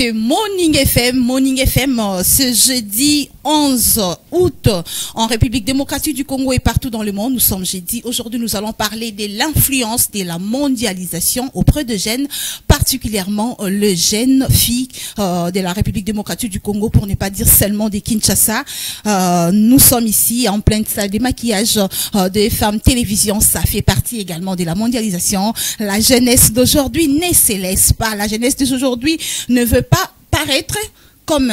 c'est Morning FM, ce jeudi 11 août en République démocratique du Congo et partout dans le monde. Nous sommes jeudi. Aujourd'hui, nous allons parler de l'influence de la mondialisation auprès de jeunes, particulièrement les jeunes filles de la République démocratique du Congo, pour ne pas dire seulement de Kinshasa. Nous sommes ici en pleine salle de maquillage des femmes télévision. Ça fait partie également de la mondialisation. La jeunesse d'aujourd'hui ne se laisse pas. La jeunesse d'aujourd'hui ne veut pas paraître comme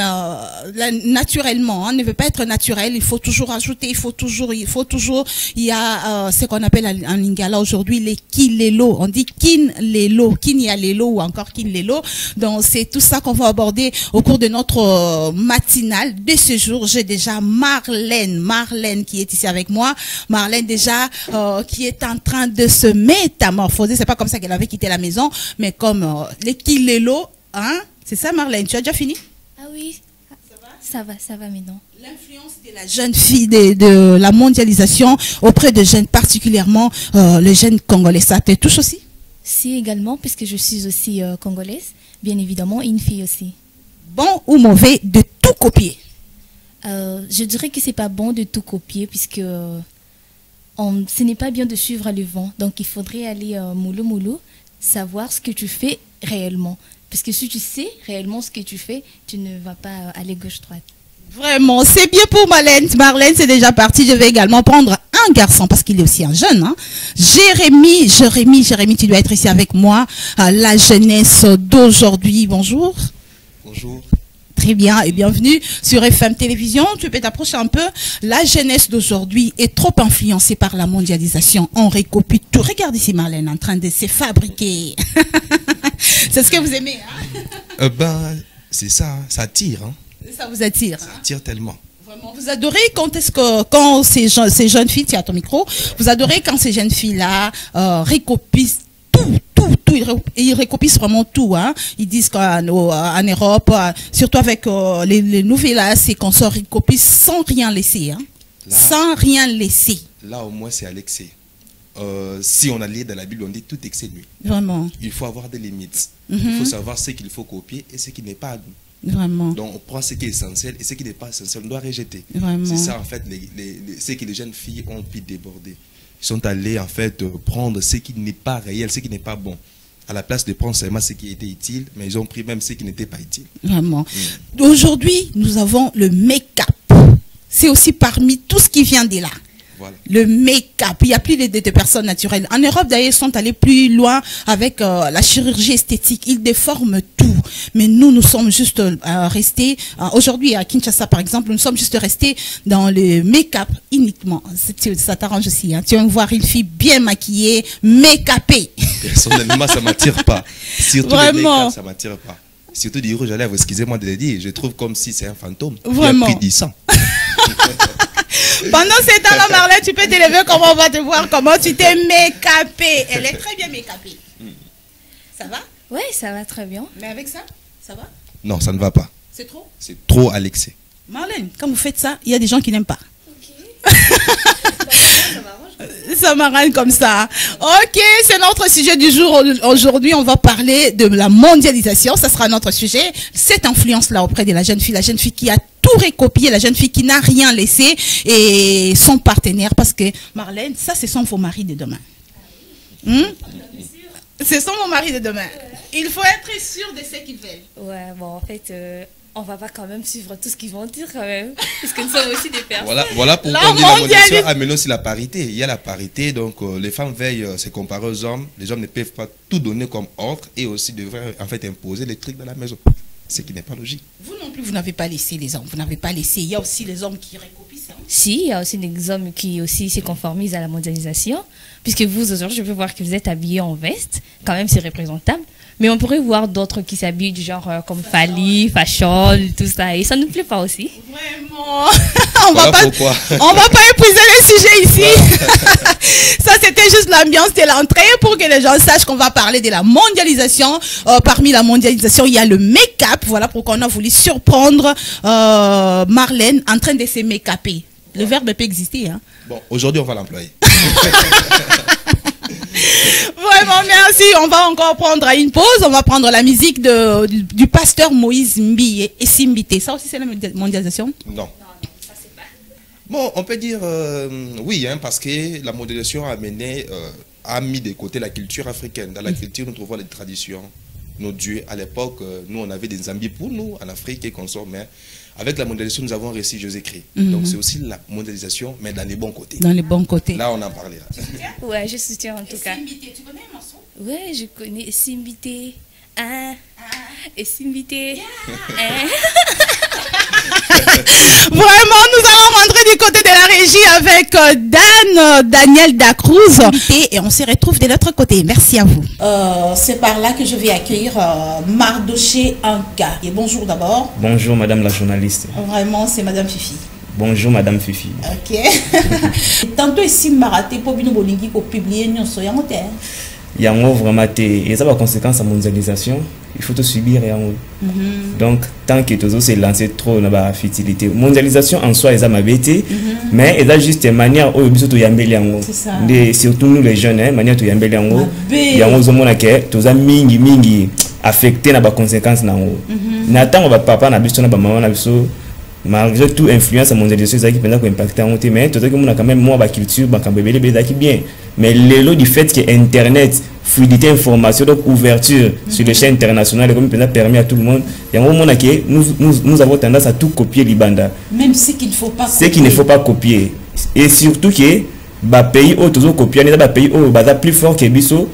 naturellement, ne veut pas être naturel. Il faut toujours ajouter, il faut toujours, il y a ce qu'on appelle en lingala aujourd'hui les kilelo. On dit kinlelo, kinyalelo ou encore kinlelo. Donc c'est tout ça qu'on va aborder au cours de notre matinale de ce jour. J'ai déjà Marlène qui est ici avec moi. Marlène déjà qui est en train de se métamorphoser. C'est pas comme ça qu'elle avait quitté la maison, mais comme les kilelo, hein. C'est ça, Marlène. Tu as déjà fini? Ah oui, ça va maintenant. L'influence de la jeune fille, de la mondialisation auprès de jeunes, particulièrement les jeunes congolais, ça te touche aussi? Si, également, puisque je suis aussi congolaise, bien évidemment, et une fille aussi. Bon ou mauvais de tout copier? Je dirais que c'est pas bon de tout copier, puisque ce n'est pas bien de suivre le vent. Donc, il faudrait aller mollo, savoir ce que tu fais réellement. Parce que si tu sais réellement ce que tu fais, tu ne vas pas aller gauche-droite. Vraiment, c'est bien pour Marlène. Marlène, c'est déjà parti. Je vais également prendre un garçon, parce qu'il est aussi un jeune. Hein. Jérémy, tu dois être ici avec moi. La jeunesse d'aujourd'hui. Bonjour. Bonjour. Très bien et bienvenue sur FM Télévision. Tu peux t'approcher un peu. La jeunesse d'aujourd'hui est trop influencée par la mondialisation. On recopie tout. Regarde ici Marlène en train de se fabriquer. C'est ce que vous aimez, hein? C'est ça, hein. Ça attire. Hein. Ça vous attire? Ça attire tellement. Vraiment, vous adorez quand ces jeunes filles, tiens, à ton micro, vous adorez quand ces jeunes filles-là recopient tout, ils recopient vraiment tout. Hein. Ils disent qu'en Europe, surtout avec les nouvelles, c'est qu'on se recopie sans rien laisser. Hein. Là, sans rien laisser. Là, au moins, c'est à l'excès. Si on a lu dans la Bible, on dit tout excès nuit. Vraiment. Il faut avoir des limites. Il faut savoir ce qu'il faut copier et ce qui n'est pas. Vraiment. Donc, on prend ce qui est essentiel et ce qui n'est pas essentiel, on doit rejeter. C'est ça, en fait, ce que les jeunes filles ont pu déborder. Ils sont allés, en fait, prendre ce qui n'est pas réel, ce qui n'est pas bon. À la place de prendre seulement ce qui était utile, mais ils ont pris même ce qui n'était pas utile. Vraiment. Aujourd'hui, nous avons le make-up. C'est aussi parmi tout ce qui vient de là. Voilà. Le make-up, il n'y a plus de personnes naturelles. En Europe, d'ailleurs, ils sont allés plus loin avec la chirurgie esthétique. Ils déforment tout. Mais nous sommes juste restés, aujourd'hui à Kinshasa par exemple, nous sommes juste restés dans le make-up uniquement. Ça t'arrange aussi. Hein. Tu vas me voir une fille bien maquillée, make-upée. Personnellement, ça ne m'attire pas. Surtout vraiment. Le make-up, ça ne m'attire pas. Surtout du rouge à lèvres, excusez-moi de le dire, je trouve comme si c'est un fantôme. Vraiment. Il a pris du sang. Pendant ces temps-là, Marlène, tu peux t'élever, comment on va te voir, comment tu t'es make-upée. Elle est très bien make-upée. Ça va? Oui, ça va très bien. Mais avec ça, ça va? Non, ça ne va pas. C'est trop? C'est trop à l'excès. Marlène, quand vous faites ça, il y a des gens qui n'aiment pas. Ok. Ça m'arrange comme ça. Ok, c'est notre sujet du jour. Aujourd'hui, on va parler de la mondialisation. Ça sera notre sujet. Cette influence-là auprès de la jeune fille qui a tout recopié, la jeune fille qui n'a rien laissé et son partenaire. Parce que Marlène, ça, ce sont vos maris de demain. Ce sont vos maris de demain. Il faut être sûr de ce qu'ils veulent. Ouais, bon, en fait, on va pas quand même suivre tout ce qu'ils vont dire quand même. Parce que nous sommes aussi des personnes. Voilà pourquoi on dit la mondialisation amène aussi la parité. Il y a la parité, donc les femmes veillent se comparer aux hommes. Les hommes ne peuvent pas tout donner comme ordre et aussi devraient en fait imposer les trucs dans la maison. Ce qui n'est pas logique. Vous non plus, vous n'avez pas laissé les hommes. Vous n'avez pas laissé. Il y a aussi les hommes qui recopient ça. Si, il y a aussi des hommes qui aussi se conformisent à la mondialisation. Puisque vous, aujourd'hui, je peux voir que vous êtes habillés en veste. Quand même, c'est représentable. Mais on pourrait voir d'autres qui s'habillent du genre comme Fali, Fashion, tout ça. Et ça ne nous plaît pas aussi. Vraiment. On va pas épuiser le sujet ici. Ça, c'était juste l'ambiance de l'entrée pour que les gens sachent qu'on va parler de la mondialisation. Parmi la mondialisation, il y a le make-up. Voilà pourquoi on a voulu surprendre Marlène en train de se make-upper. Le verbe peut exister. Hein. Bon, aujourd'hui, on va l'employer. Vraiment, merci. On va encore prendre une pause. On va prendre la musique du pasteur Moïse Mbiye et Simbité. Ça aussi, c'est la mondialisation? Non. Bon, on peut dire oui, hein, parce que la mondialisation a mis de côté la culture africaine. Dans la culture, nous trouvons les traditions, nos dieux. À l'époque, nous, on avait des zambis pour nous, en Afrique et consorts, mais avec la mondialisation, nous avons réussi Jésus-Christ. Donc, c'est aussi la mondialisation, mais dans les bons côtés. Dans les bons côtés. Là, on en parlera. Ouais, je soutiens en tout cas. Simbité, tu connais un morceau? Ouais, je connais Simbité. Et Simbité. Vraiment, nous allons rentrer du côté de la régie avec Daniel Dacruz et on se retrouve de l'autre côté. Merci à vous. C'est par là que je vais accueillir Mardoché Anka. Et bonjour d'abord. Bonjour madame la journaliste. Vraiment, c'est madame Fifi. Bonjour madame Fifi. Ok. Tantôt ici, Maraté, pour nous bolingi pour publier nous soyons terre. Il y a vraiment et ça va conséquence à la mondialisation. Il faut tout subir donc tant que tout ça c'est lancé trop dans la fertilité. Mondialisation en soi, ils ont m'habité, mais ils ont juste une manière où ils sont surtout nous les jeunes, hein, manière où ils sont il y a un moment que tout ça mingi affecté dans la conséquence na haut. N'attend on va papa na biso na ba maman na biso. Malgré tout influence à mondialisation ça qui peut impacter en haut, mais tout ça que on a quand même moi ba culture ba kambebele qui bien. Mais le lot du fait que internet fluidité information donc ouverture sur les chaînes internationales comme peut permis à tout le monde il y a un moment que nous avons tendance à tout copier libanda même ce qu'il ne faut pas copier. Ce qu'il ne faut pas copier et surtout que ba pays où toujours copier les pays où ba plus fort que biso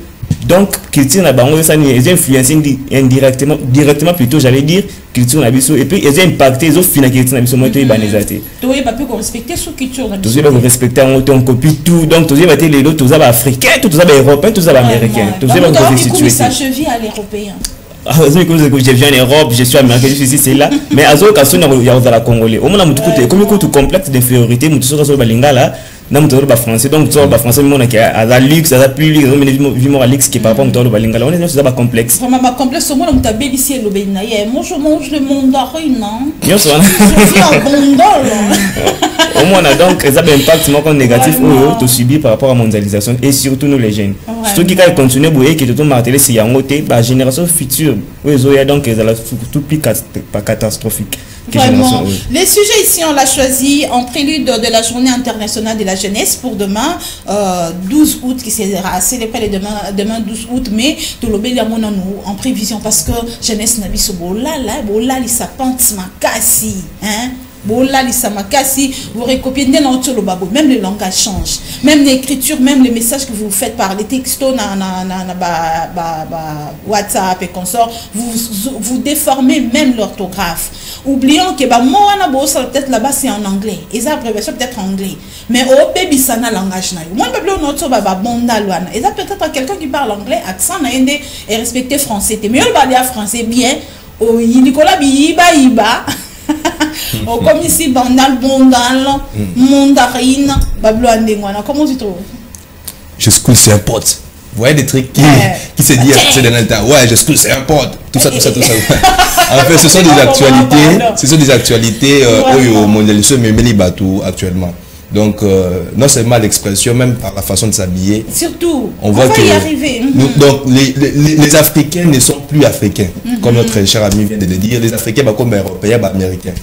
donc culture na bango ça les influencer directement plutôt j'allais dire culture na biso et puis ils ont impacté ils ont finalement culture na biso moi to banisate to pas pu respecter sous culture na biso to respecter on copie tout donc to ba les autres to africains tout ça européens tout ça américains tout ça va situer ça cheville à l'européen. Je viens en Europe, je suis américain, je suis ici, c'est là. Mais à ce moment-là, il y a la Congolais. Au moment où comme il complexe d'infériorité, nous sommes sur le Balingala, nous sommes français. Donc, nous sommes français, nous sommes à la luxe, à la plus luxe, nous sommes à luxe qui est par rapport au Balingala. On est dans un complexe. Vraiment, complexe, au moins, nous sommes ici, le Balingala. Moi, je mange le mandarin, non? Je suis au moins, donc, ça a un impact négatif que subir par rapport à la mondialisation et surtout nous les jeunes. Surtout qui continuent à bouiller, qui tout marteler, c'est la génération future. Oui, donc, ils ont tout plus catastrophique. Vraiment. Les sujets ici, on l'a choisi en prélude de la journée internationale de la jeunesse pour demain, 12 août, qui sera célébré demain 12 août, mais tout le monde en prévision parce que jeunesse n'a pas bola, li sapante makasi, hein. Bola lisamakasi, vous recopiez même le langage change, même l'écriture, même les messages que vous faites par les textos, WhatsApp et consorts, vous déformez même l'orthographe. Oublions que moi peut-être là-bas c'est en anglais, et ça peut-être en anglais, mais au baby ça n'a langage na. Moi le peuple notre bonda et ça peut-être quelqu'un qui parle anglais, accent na et respecter français. Mais on parle français bien, au Nicolas iba. Oh, comme ici, bandal, mandarine, comment tu trouves? Je scousse, c'est un pote. Vous voyez des trucs qui se disent ces derniers temps. Ouais, je scousse, c'est un pote. Tout ça. En fait, ce sont des actualités au mondialisme, mais Melibatou actuellement. Donc, non seulement l'expression, même par la façon de s'habiller. Surtout, on voit va y arriver. Donc, les Africains ne sont plus africains, comme notre cher ami vient de le dire. Les Africains, comme Européens, Américains.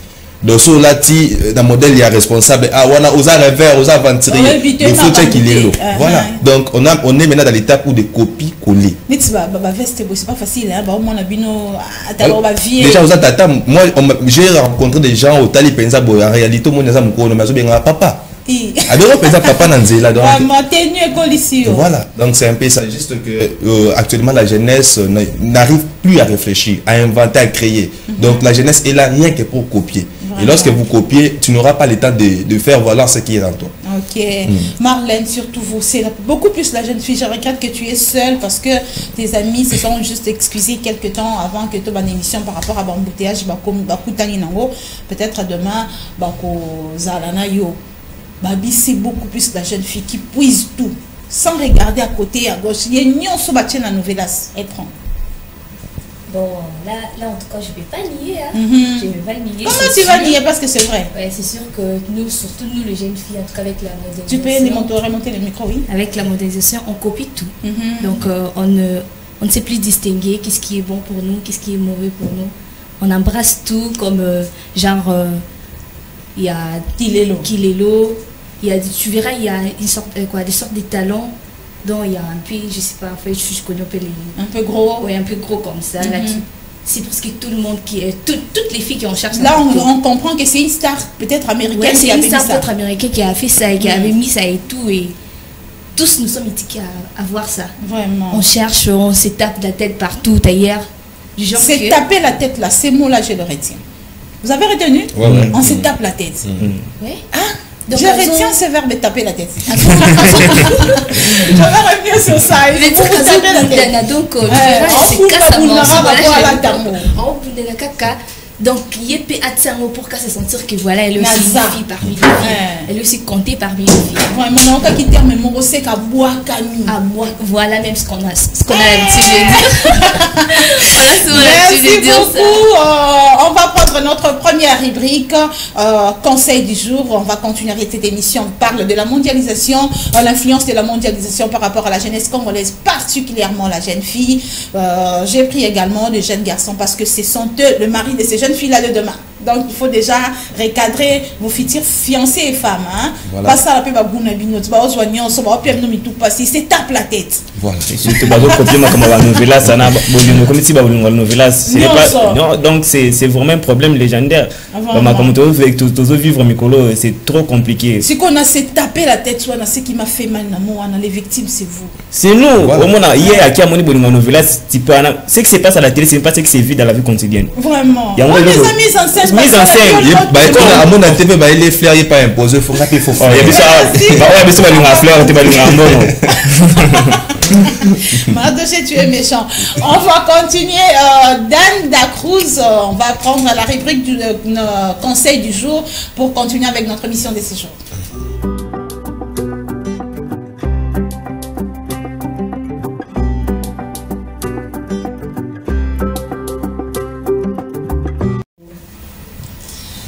Donc, sur là, dans le modèle, il y a responsable. Ah, voilà, aux revers, aux aventuriers. Il faut qu'il est là. Voilà. Donc, on est maintenant dans l'étape où des copies collées. C'est pas facile. Déjà, moi, j'ai rencontré des gens au Tali Penza, en réalité, mon papa. Voilà, donc c'est un peu ça, juste que actuellement la jeunesse n'arrive plus à réfléchir, à inventer, à créer. Donc la jeunesse est là rien que pour copier. Vraiment. Et lorsque vous copiez, tu n'auras pas le temps de faire voilà ce qui est dans toi. Ok. Marlène, surtout vous, c'est beaucoup plus la jeune fille. Je regrette que tu es seule parce que tes amis se sont juste excusés quelques temps avant que tu aies une émission par rapport à l'embouteillage. Peut-être demain, Zalana Yo. Babi, c'est beaucoup plus la jeune fille qui puise tout, sans regarder à côté, à gauche. Il y a une nouvelle. Elle prend. Bon, là, en tout cas, je ne vais pas nier. Hein. Je ne vais pas le nier. Comment tu vas nier? Parce que c'est vrai. Ouais, c'est sûr que nous, surtout nous, les jeunes filles, en tout cas avec la modélisation. Tu peux remonter le micro, oui. Avec la modélisation, on copie tout. Donc, on ne sait plus distinguer qu'est-ce qui est bon pour nous, qu'est-ce qui est mauvais pour nous. On embrasse tout comme genre, il y a Kilelo, tu verras, il y a des sortes de talons. Donc il y a un peu, je sais pas, en fait, je connais un peu les... Un peu gros. Oui, un peu gros comme ça. Là, c'est parce que tout le monde qui est... Toutes les filles qui en cherchent... Là, on comprend que c'est une star, peut-être américaine. Ouais, c'est une star peut-être américaine qui a fait ça et qui avait mis ça et tout. Et tous nous sommes étiquetés à voir ça. Vraiment. On cherche, on se tape la tête partout, ailleurs. C'est taper la tête là, ces mots-là, je le retiens. Vous avez retenu? On se tape la tête. Oui. Ah, je retiens ce verbe de taper la tête. Je vais revenir sur ça. Il faut vous taper la tête. Donc, donc, il peut attirer pour qu'à se sentir que voilà, elle est aussi une fille parmi les filles. Elle est aussi comptée parmi les filles. Vraiment, on a quitté mais mon c'est qu'à boire Camille. À boire, voilà même ce qu'on a l'habitude de dire. Merci beaucoup. On va prendre notre première rubrique, conseil du jour. On va continuer avec cette émission. On parle de la mondialisation, l'influence de la mondialisation par rapport à la jeunesse congolaise, particulièrement la jeune fille. J'ai pris également des jeunes garçons parce que ce sont eux, le mari de ces jeunes filles-là de demain. Donc, il faut déjà recadrer vos futurs fiancés et femmes. Hein? Voilà. Pas ça, la paix, c'est tape la tête. Voilà. Donc, c'est vraiment un problème légendaire. Comme tous vivre Mikolo, c'est trop compliqué. Si on a tapé la tête, ce qui m'a fait mal, les victimes, c'est vous. C'est nous. Au moins, hier, à Kiamoni, ce qui se passe à la télé, ce n'est pas ce qui se vit dans la vie quotidienne. Vraiment. On les a mis en scène. Mise en scène. À mon TV, les fleurs, il n'est pas imposé. Il faut rappeler, il faut faire. Mardoché, tu es méchant. On va continuer. Dan Dacruz, on va prendre la rubrique du conseil du jour pour continuer avec notre mission de ce jour.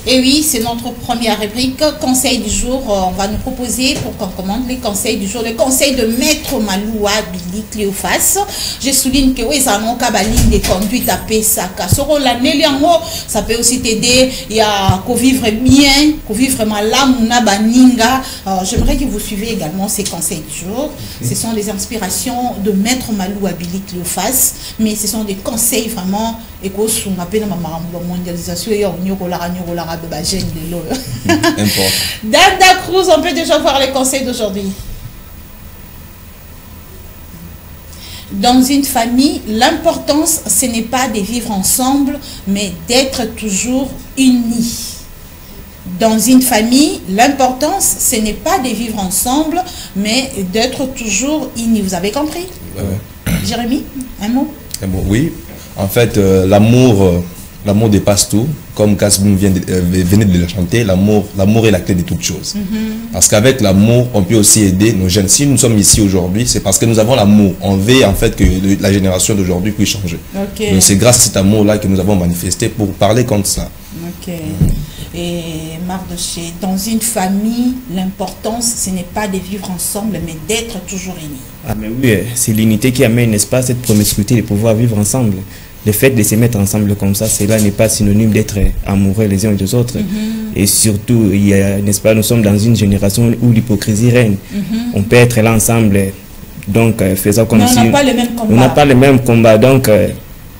Et oui, c'est notre première rubrique, conseil du jour. On va nous proposer, pour qu'on commande les conseils du jour, le conseil de Maître Maloua Billy Cléophas. Je souligne que oui, ça n'a pas de conduite à Pesaka. Ça peut aussi t'aider à vivre bien, à vivre mal. J'aimerais que vous suivez également ces conseils du jour. Ce sont des inspirations de Maître Maloua Billy Cléophas, mais ce sont des conseils vraiment mondialisation. Dada Cruz, on peut déjà voir les conseils d'aujourd'hui. Dans une famille, l'importance, ce n'est pas de vivre ensemble, mais d'être toujours unis. Dans une famille, l'importance, ce n'est pas de vivre ensemble, mais d'être toujours unis. Vous avez compris? Jérémy, un mot? Un mot, oui. En fait, l'amour dépasse tout. Comme Kasboum venait de le chanter, l'amour est la clé de toutes choses. Parce qu'avec l'amour, on peut aussi aider nos jeunes. Si nous sommes ici aujourd'hui, c'est parce que nous avons l'amour. On veut en fait que la génération d'aujourd'hui puisse changer. Donc c'est grâce à cet amour-là que nous avons manifesté pour parler contre ça. Et Mardoché, dans une famille, l'importance, ce n'est pas de vivre ensemble, mais d'être toujours unis. Ah mais oui, c'est l'unité qui amène, n'est-ce pas, cette promiscuité de pouvoir vivre ensemble. Le fait de se mettre ensemble comme ça, cela n'est pas synonyme d'être amoureux les uns des autres. Et surtout, n'est-ce pas, nous sommes dans une génération où l'hypocrisie règne. On peut être là ensemble, donc faisant comme si... on n'a pas le même combat. On n'a pas le même combat, donc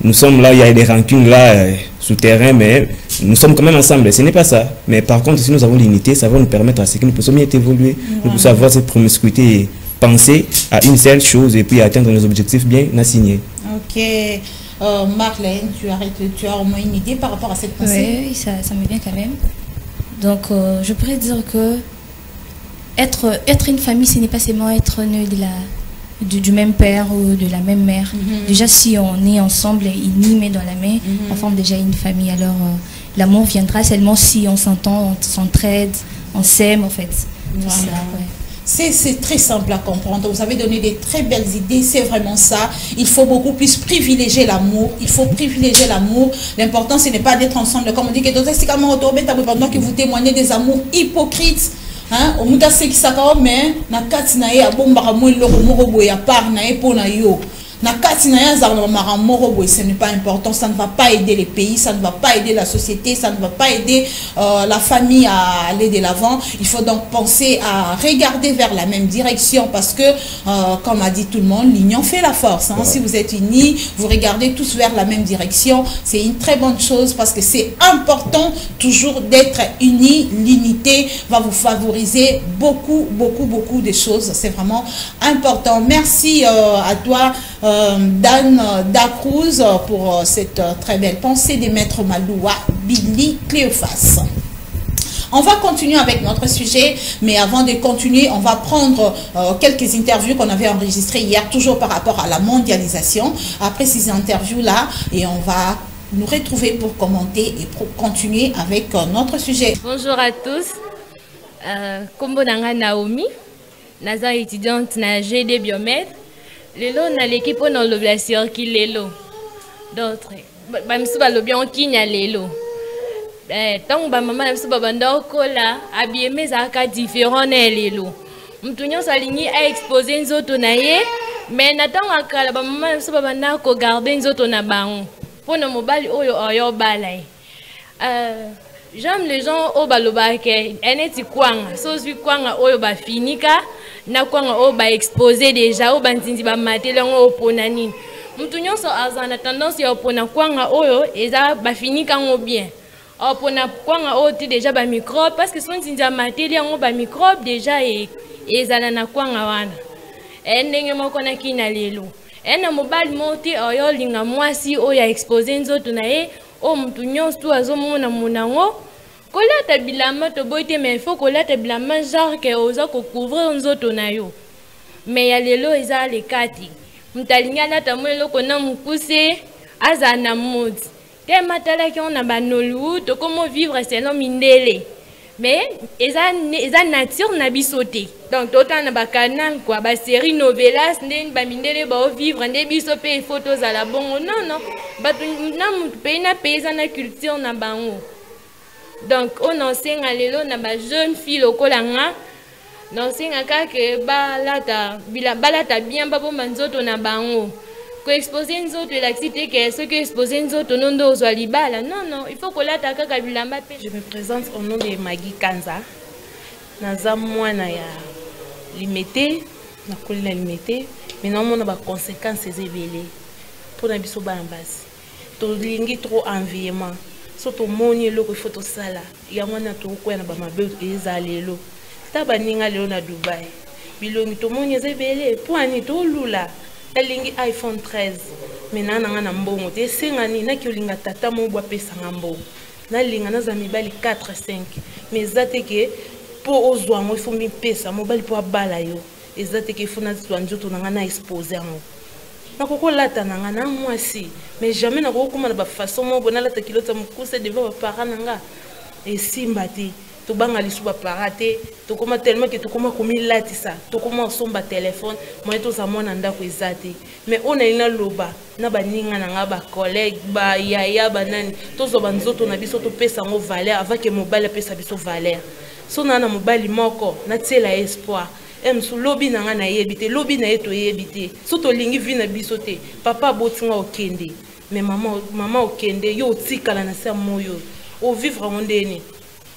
nous sommes là, il y a des rancunes là, souterrains, mais nous sommes quand même ensemble. Ce n'est pas ça. Mais par contre, si nous avons l'unité, ça va nous permettre à ce que nous puissions mieux évoluer, nous puissions avoir cette promiscuité et penser à une seule chose et puis atteindre nos objectifs bien assignés. Ok. Marlène, tu as au moins une idée par rapport à cette pensée? Oui, ça me vient quand même. Donc, je pourrais dire que être une famille, ce n'est pas seulement être né du même père ou de la même mère. Déjà, si on est ensemble, unis, main dans la main, on forme déjà une famille. Alors, l'amour viendra seulement si on s'entend, on s'entraide, on s'aime, en fait. Voilà. C'est très simple à comprendre. Vous avez donné des très belles idées. C'est vraiment ça. Il faut beaucoup plus privilégier l'amour. Il faut privilégier l'amour. L'important, ce n'est pas d'être ensemble. Comme on dit que pendant que vous témoignez des amours hypocrites. Hein? Au muta se qui s'accorde, mais na katina ya bomba mo le moro ya par na epona yo. Na katina ya zarna mara moro, ce n'est pas important. Ça ne va pas aider les pays. Ça ne va pas aider la société. Ça ne va pas aider la famille à aller de l'avant. Il faut donc penser à regarder vers la même direction parce que, comme a dit tout le monde, l'union fait la force. Hein? Ouais. Si vous êtes unis, vous regardez tous vers la même direction. C'est une très bonne chose parce que c'est important toujours d'être unis. L'unité va vous favoriser beaucoup de choses. C'est vraiment important. Merci à toi, Dan Dacruz, pour cette très belle pensée des maîtres Maloua, Billy Cléophas. On va continuer avec notre sujet, mais avant de continuer, on va prendre quelques interviews qu'on avait enregistrées hier, toujours par rapport à la mondialisation. Après ces interviews-là, et on va nous retrouver pour commenter et pour continuer avec notre sujet. Bonjour à tous. Kombo nanga Naomi, naza étudiante na GD Biomètre. Lelo na l'équipe on a l'obligation qui lelo. D'autres, bamsu balobi on kinya lelo. Tant ba maman bamsu babandoko la habillé mes aka différent na lelo. Mtu nyonso alingi a exposer nzoto na ye, mais natanga kala ba maman bamsu babandako garder nzoto na bango. Pona mobali oyo oyo balai. J'aime les gens au balobake, eneti kwanga, sozi kwanga oyo ba finika, na kwanga oyo ba exposer déjà, oyo bantinzi ba matele ngo opona nini. Mutu nyonso azana tendance ya opona kwanga oyo eza ba finika ngo bien. Opona kwanga oyo ti déjà ba microbe parce que son tinzi matele ngo ba microbe déjà ezala na kwanga wana. Ndenge moko na kina lelo. Na mobali moti oyo linga mwasi oyo ya exposer nzoto na ye. O mtu nyonso tu azomona monango kolata bilamba to boite mais il faut kolata bilamba genre que oza ko couvrir nzoto na yo mais ya lelo eza le kati mtalinga lata mwelo kona mukuse aza na modi te matala ki on a banolu to comment vivre selon mindele mais eza nature na bisote donc autant na ba canal quoi ba série novelas ndeni ba mindele ba vivre ndé biso pe photos à la bongo non batu na mutu pe na paysan na culture na bango donc on enseigne à lelo na ba jeune fille lokola nga n'enseigne ka ke balata bien ba bomba nzoto na bango ko exposer nzoto la cité que ce que exposer nzoto nondo ozwa libala non il faut que la taka bilamba pe. Je me présente au nom de Maggie Kanza naza mwana ya limité na kolina limité mais non mona ba conséquences ezebele pour na biso ba basi to lingi trop environnement surtout moni loko photo sala ya mwana to ko na ba mabe ezalelo taba ninga lelo na Dubai bilongi to moni ezebele pour ani to lula elingi iPhone 13 mena nanga na mbongo te sengani na kiolinga tata mo bwa pesa ngambo na linga na za mibali 4 5 mais zateke po ozwa ngo ifo mi pesa mobali po abala yo ezateke fona tswa njoto nanga na exposer ngo na koko lata nanga na mwasi mais jamais na koko kuma na ba façon mo bona lata kilota mukuse devant ba parents nanga et simbati to banga lisu ba parate to koma tellement que to koma komi latisa to koma somba téléphone moi to za mona ndako ezate mais on a ina loba na baninga nanga ba collègue ba yaya banani to zo banzoto na biso to pesa ngo valeur avant que mobile pesa biso valeur so na mobali moko na tiela espoir emsu lobi nanga na yebite lobi na yeto yebite so to lingi vi na biso te papa botinga okende mais maman okende yo tikala na sa moyo o vivre ondeni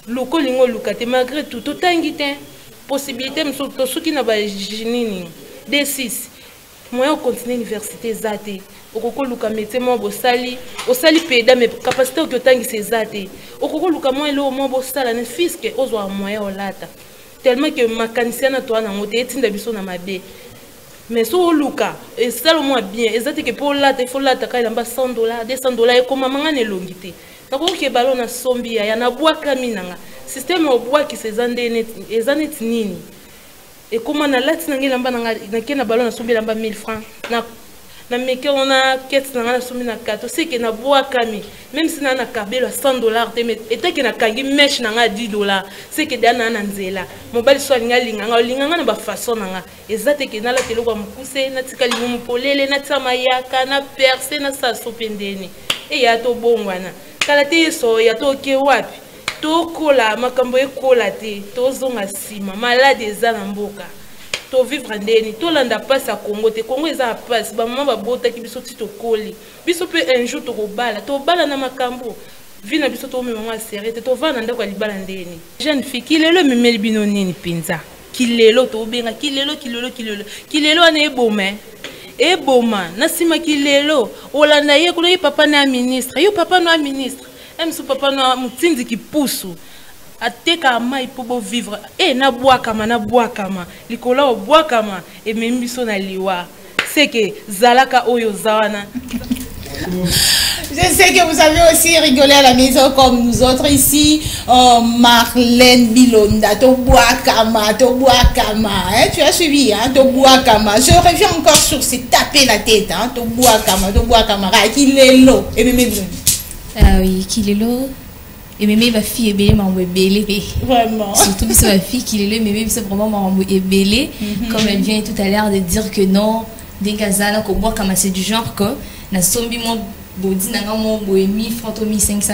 loko lingo lukate malgré tout totangi te possibilité mso to suki na ba jinini D6 moyen continuer université zate okoko luka métier mo bosali osali peda mais capacité o totangi sezate okoko luka mo elo mo bosala na fisque ozwa moyen olata tellement que mécanicien na toi na ngote etinda biso na mabe mais so luka et ça le moins bien ezate que pour lata il faut lata ka lamba $100 $200 et comme mangane longité nako ke balo na sombi ya na bwaka minanga système o bwaki sezande ezanet nini et comment na lati na ngilamba na ke na balo na sombi lamba 1000 francs na meke ona kete na ngana somi na kato c'est que na boa kami même si na kabelo $100 te mais eta que na kangi mesh na nga $10 c'est que dana na nzela mobali so linga na ba façon na nga ezate que na la telo kwa mukuse na tika limu polele na tsama yaka na percer na sa sopendeni e ya to bongwana kala te so ya to ke wapi to kola makambo e kola te to zonga sima malade eza na mboka to vivre ndeni to landa passe à Congo te Congo eza passe ba mama ba bota ki biso ti to koli biso pe un jour to bala na makambo vina biso to mema serete to vana ndako libala ndeni jeune fille kilelo memeli bino nini pinza kilelo to benga kilelo ana eboma na sima kilelo olanda ye kulo ye papa na ministre yo papa na ministre emsu papa na mutindi ki pusu ateka mai pour vivre et na boakama likola o boakama et même biso na liwa c'est que zalaka oyo zawana. Je sais que vous avez aussi rigolé à la maison comme nous autres ici. Marlène Bilonda, Toboakama, hein? Tu as suivi, hein? Toboakama. Je reviens encore sur ces taper la tête, hein? Toboakama, Kilelo. Et même ah oui, Kilelo. Et même ma fille est belle, vraiment. Surtout que ma fille qui est mais c'est vraiment belle. Comme elle vient tout à l'heure de dire que non, des gazala qu'on boit comme c'est du genre que na sombi mon body na ngamo boemi franc 1500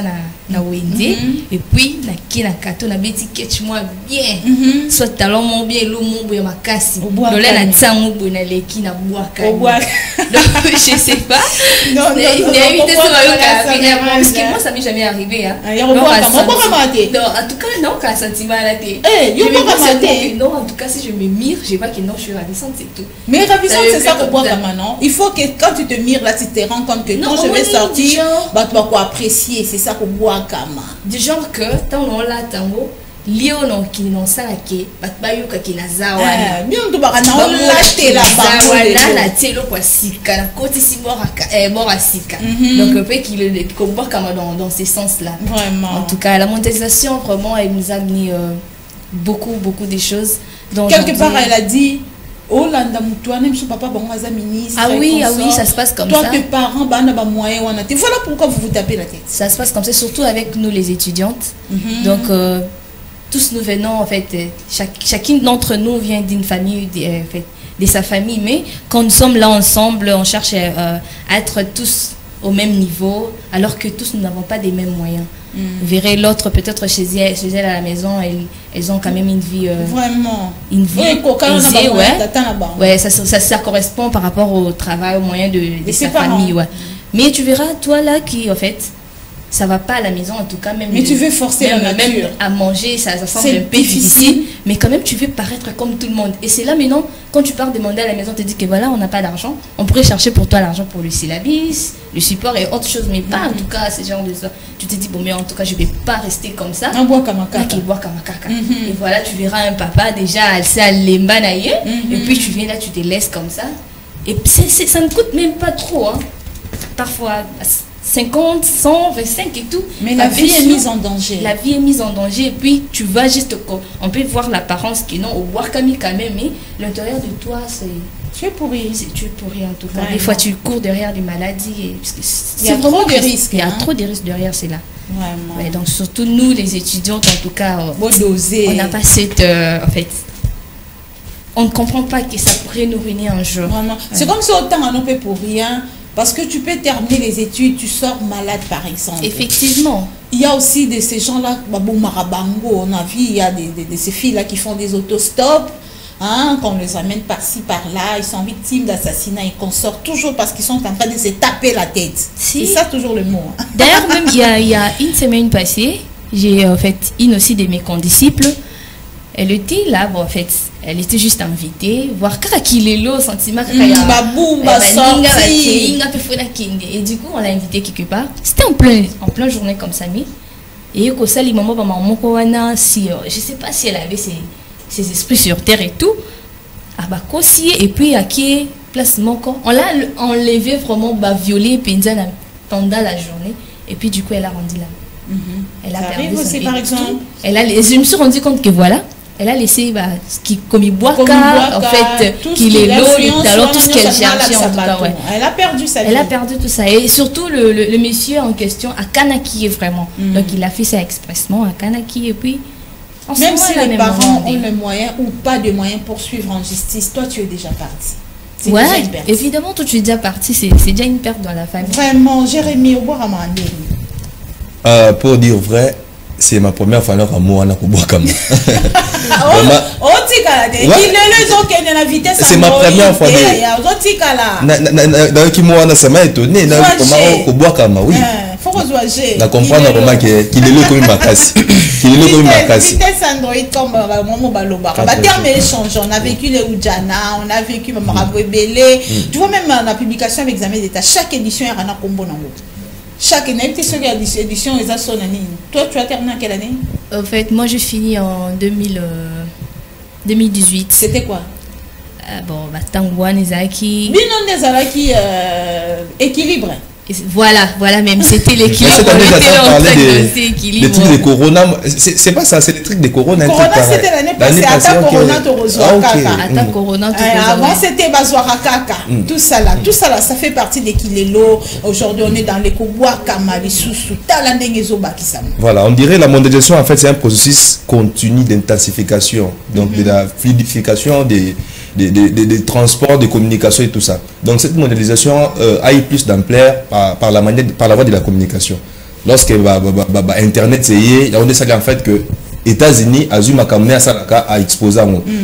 na wende et puis na kina kato na beti ketch moi bien soit talon mon bien lo mon boya makasi dola na tsango boya na leki na boaka donc je sais pas non éviter ça parce que moi ça m'est jamais arrivé hein non en tout cas non quand sentiment là té non en tout cas si je me mire je vois que non je suis ravissante c'est tout mais ravissante c'est ça qu'on boit comme non il faut que quand tu te mires là tu te rends compte que quand je vais sortir bah tu vas quoi apprécier c'est ça qu'on boit comme du genre que tant on l'a tango Lio non qui non ça que batbayo qui na zawana bien to ba na on l'acheter là bas zawana na telo kwa sika na côté si bora sika donc peut qu'il le comme boire comme dans ces sens là vraiment en tout cas la mondialisation vraiment elle nous a amené beaucoup de choses donc quelque part elle a dit oh landa mutuane mso papa bango aza ministre ah oui ça se passe comme toi, ça tes parents bana ba moyen wana te voilà pourquoi vous vous tapez la tête ça se passe comme ça surtout avec nous les étudiantes donc tous nous venons en fait chacune d'entre nous vient d'une famille de sa famille mais quand nous sommes là ensemble on cherche à être tous au même niveau alors que tous nous n'avons pas des mêmes moyens. Vous verrez l'autre peut-être chez elle à la maison elles ont quand même une vie vraiment une vie aisée, ouais ça correspond par rapport au travail au moyen de sa famille ouais. Mais tu verras toi là qui en fait ça va pas à la maison en tout cas même mais tu veux forcer même à manger ça semble un peu difficile mais quand même tu veux paraître comme tout le monde et c'est là maintenant quand tu pars demander à la maison tu te dis que voilà on n'a pas d'argent on pourrait chercher pour toi l'argent pour le syllabus le support et autre chose mais pas en tout cas ce genre de ça tu te dis bon mais en tout cas je vais pas rester comme ça un bois comme et voilà tu verras un papa déjà c'est lemba naie et puis tu viens là tu te laisses comme ça et ça ne coûte même pas trop hein. Parfois 50, 100, 25 et tout. Mais la vie est mise en danger. La vie est mise en danger. Et puis, tu vas juste... On peut voir l'apparence qui non, au Wakami quand même, mais l'intérieur de toi, c'est... Tu es pourri. Tu es pourri en tout cas. Des fois, tu cours derrière des maladies. Il y a trop de risques. Il y a trop de risques derrière cela. Vraiment. Ouais, donc, surtout nous, les étudiantes, en tout cas, on n'a pas cette... en fait... On ne comprend pas que ça pourrait nous ruiner un jour. Vraiment. Ouais. C'est comme si autant on ne peut pour rien... Parce que tu peux terminer les études, tu sors malade par exemple. Effectivement. Il y a aussi de ces gens-là, on a vu, il y a de ces filles-là qui font des autostops, hein, qu'on les amène par-ci, par-là, ils sont victimes d'assassinats et qu'on sort toujours parce qu'ils sont en train de se taper la tête. Si. C'est ça toujours le mot. Hein. D'ailleurs, même il y a une semaine passée, j'ai en fait une aussi de mes condisciples. Elle était là, bon, en fait, elle était juste invitée, voir Karakilelo, sentiment, et du coup, on l'a invitée quelque part. C'était en plein journée comme ça, mais et que ça, les mamans, si je sais pas si elle avait ses esprits sur terre et tout, et puis à qui place moko, on l'a enlevé vraiment, violé pendant la journée, et puis du coup, elle a rendu là. Elle a perdu aussi, par exemple. Je me suis rendu compte que voilà. elle a laissé Komibuaka, en fait, qu'il est l'eau, les talents, tout ce qu'elle cherchait en tout cas. Ouais. Elle a perdu sa vie. Elle a perdu tout ça. Et surtout, le monsieur en question, à Kanaki, vraiment. Donc, il a fait ça expressement à Kanaki. Et puis, même si les parents ont le moyen ou pas de moyens pour suivre en justice, toi, tu es déjà parti. Ouais, évidemment, toi, tu es déjà parti. C'est déjà une perte dans la famille. Vraiment, Jérémy, au boire à pour dire vrai, c'est ma première fois à moi à Kubuakama. C'est ma première fois. Dans qui moi ça m'a étonné. Kubuakama, oui. Faut rejoindre. La comprendre comment qu'il est le comme ma casse. Qu'il est le comme ma casse. Vitesse Android comme Momo Baloba. Bah terme échange. On a vécu les Oudjana, on a vécu Mamarabo Belé. Tu vois même la publication avec examen d'état, chaque édition est un combo dans l'autre. Chaque année, édition est à son année. Toi, tu as terminé en quelle année? En fait, moi, j'ai fini en 2018. C'était quoi? Bon, Tangouan, Nezaki. Binon Nezaki, équilibre. Voilà même, c'était l'équilibre. Cette année, les trucs de Corona, c'est pas ça, c'est les trucs de Corona. Corona, c'était l'année passée. Atta Corona, Atta Corona, avant, c'était Bazoara Kaka. Tout ça là, ça fait partie des Kilelo. Aujourd'hui, on est dans les Kobois, Kamali, Soussou, Talandengezo, Bakisam. Voilà, on dirait la mondialisation, en fait, c'est un processus continu d'intensification, donc de la fluidification des transports, des communications et tout ça. Donc cette mondialisation a eu plus d'ampleur par la voie de la communication. Lorsque Internet c'est on a dit en fait que États-Unis a eu makamné à exposer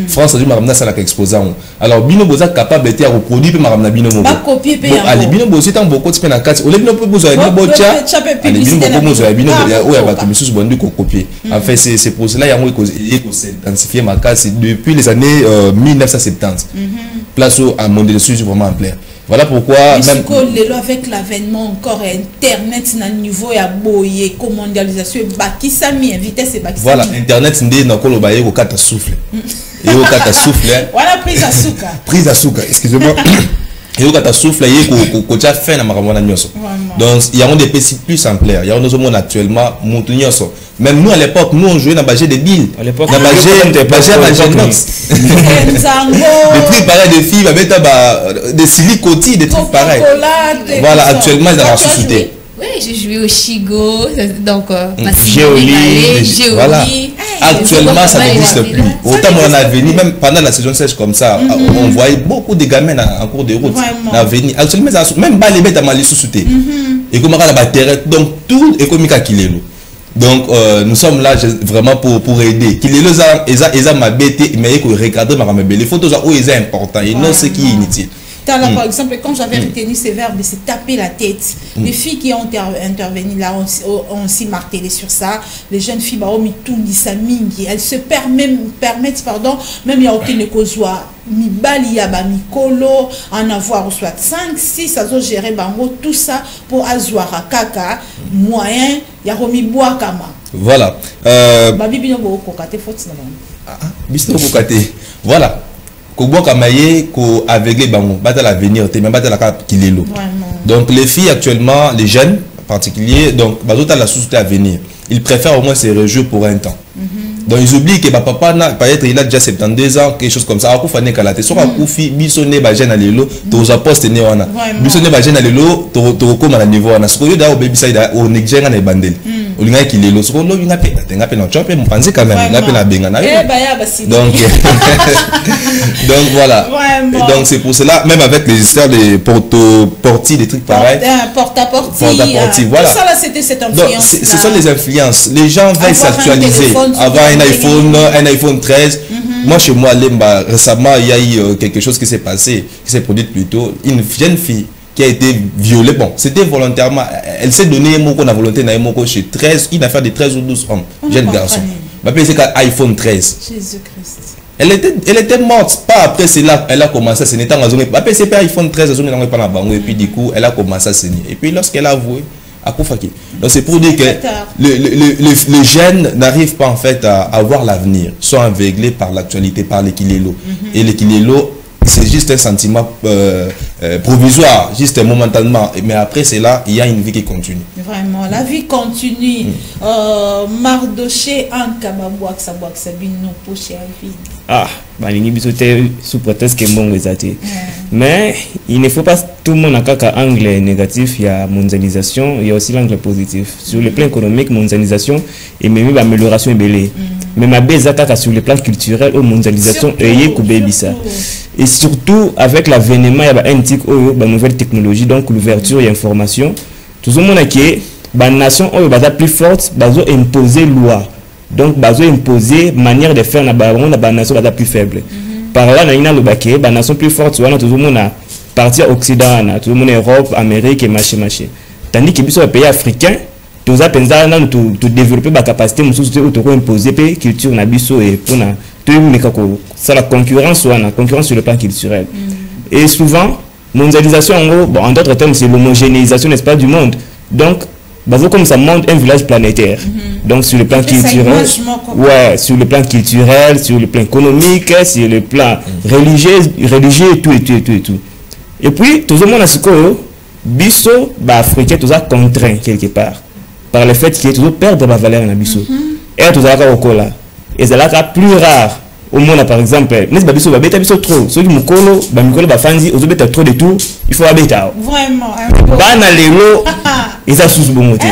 France a eu makamné à exposer. Alors bino boza capable de reproduire pe makamna bino mo. Pas copier pe. Allez bino boza tant beaucoup de na kati. Ole bino pe boza bino bocha. Allez bino boza bino ya ba komisus bondu ko copier. En fait c'est pour cela ya mo ko intensifier ma casse depuis les années 1970. Place à mondialisation vraiment en plein. Voilà pourquoi même avec l'avènement encore internet na niveau ya boye mondialisation bakisami vitesse et bakisami. Voilà, internet ndé na kolo baye ko kata souffle. Et au kata souffle. Voilà prise à souka. Prise à souka, excusez-moi. Et au kata souffle ko tia fin na makamona nyoso. Donc il y a des PC plus ampleur. Il y a nos monde actuellement montu nyoso. Même nous à l'époque, nous on jouait dans Bagé des billes. À l'époque, dans Bagé Des trucs pareils de filles, des silicoti, des trucs pareils. Voilà, actuellement ils ont la société. Oui, j'ai joué au Chigo, donc Géoli. Voilà. Actuellement, ça n'existe plus. Autant on a venu, même pendant la saison sèche comme ça, on voyait beaucoup de gamins en cours de route. Actuellement, même les bêtes à Mali sous-souté. Et comme on a la terre, donc tout est comme Kilelo. Donc nous sommes là vraiment pour aider. Kilelo, ils ont ma bête, mais ils regardent ma belle. Les photos où ils sont importants et non ce qui est inutile. Par exemple, quand j'avais retenu ces verbes, c'est taper la tête. Les filles qui ont intervenu là ont aussi martelé sur ça. Les jeunes filles, elles se permettent, même il n'y a aucune cause. Mibali yaba mikolo en avoir soit 5 6 azo gérer bango tout ça pour azwara kaka moyen ya romi bois kama. Voilà. Babi bino bo kokate faute na bisno kokate. Voilà. Ko bois kamaye ko aveuglé bango bata l'avenir te même bata la cap kilelo. Donc les filles actuellement, les jeunes en particulier, donc bazota la société à venir. Ils préfèrent au moins se réjouir pour un temps. Donc ils oublient que papa peut-être il a déjà 72 ans, quelque chose comme ça. Aku fane kalate. So akufi bisone ba jeune alelo, to za poste ne wana. Bisone ba jeune alelo, to koma na niveau wana. Siko yo da baby side o nigjenga na bandel. Olinga kilelo. Siko lo binga pe tenga pe na chope mpanzi quand même, nga pe na benga na. Donc donc voilà. Donc c'est pour cela même avec les histoires de porti des trucs pareils. Porte-à-porti. Voilà. Ça là c'était cette influence. Ce sont les influences. Les gens veulent s'actualiser. Avoir un iPhone 13. Moi chez moi récemment il y a eu quelque chose qui s'est passé, qui s'est produit plutôt, une jeune fille qui a été violée. Bon, c'était volontairement, elle s'est donné mot qu'on a volonté na moko chez 13, une affaire de 13 ou 12 hommes, jeune garçon. Ma c'est qu'un iPhone 13. Jésus-Christ. Elle était morte, pas après cela, elle a commencé à saigner. Après c'est pas iPhone 13, et puis du coup elle a commencé à saigner. Et puis lorsqu'elle a avoué, donc c'est pour dire que les jeunes n'arrivent pas en fait à avoir l'avenir, sont aveuglés par l'actualité, par les kilelo. Et les kilelo, c'est juste un sentiment provisoire, juste momentanément. Mais après cela, il y a une vie qui continue. Vraiment, la vie continue. Mardoché en Kababouak, Sabouak, Sabine, nous poche à vie. Ah, balingi bisoté sous prétexte que bon exaté. Mais il ne faut pas tout le monde a un angle négatif, il y a mondialisation, il y a aussi l'angle positif. Sur le plan économique, mondialisation et même l'amélioration est belle. Mais ma bezaka sur le plan culturel, mondialisation et surtout avec l'avènement il y a un tic nouvelle technologie, donc l'ouverture et l'information. Tout le monde a qui la nation plus forte, bazo imposer loi. Donc, bazo imposer manière de faire la nation plus faible. Par là, il y a la nation plus forte, tout le monde a parti occident, tout le monde Europe, Amérique et machin. Tandis que les pays africains, tous les pays ont développé la capacité de imposer la culture et pour la concurrence sur le plan culturel. Et souvent, mondialisation, en d'autres termes, c'est l'homogénéisation, n'est-ce pas, du monde. Donc, comme ça montre un village planétaire. Donc sur le plan culturel, ouais, sur le plan culturel, sur le plan économique, sur le plan religieux et tout. Et puis tout le monde a ce que biso africain tout ça contraint quelque part par le fait qu'il toujours perdre la valeur na biso. Et tout ça au cola. Et c'est là plus rare au monde par exemple, n'est-ce pas biso ba beta biso trop. Ceux qui mukolo ba fanzi ozo beta trop de tout, il faut abeta. Vraiment. Bana lelo ils a sous bon côté.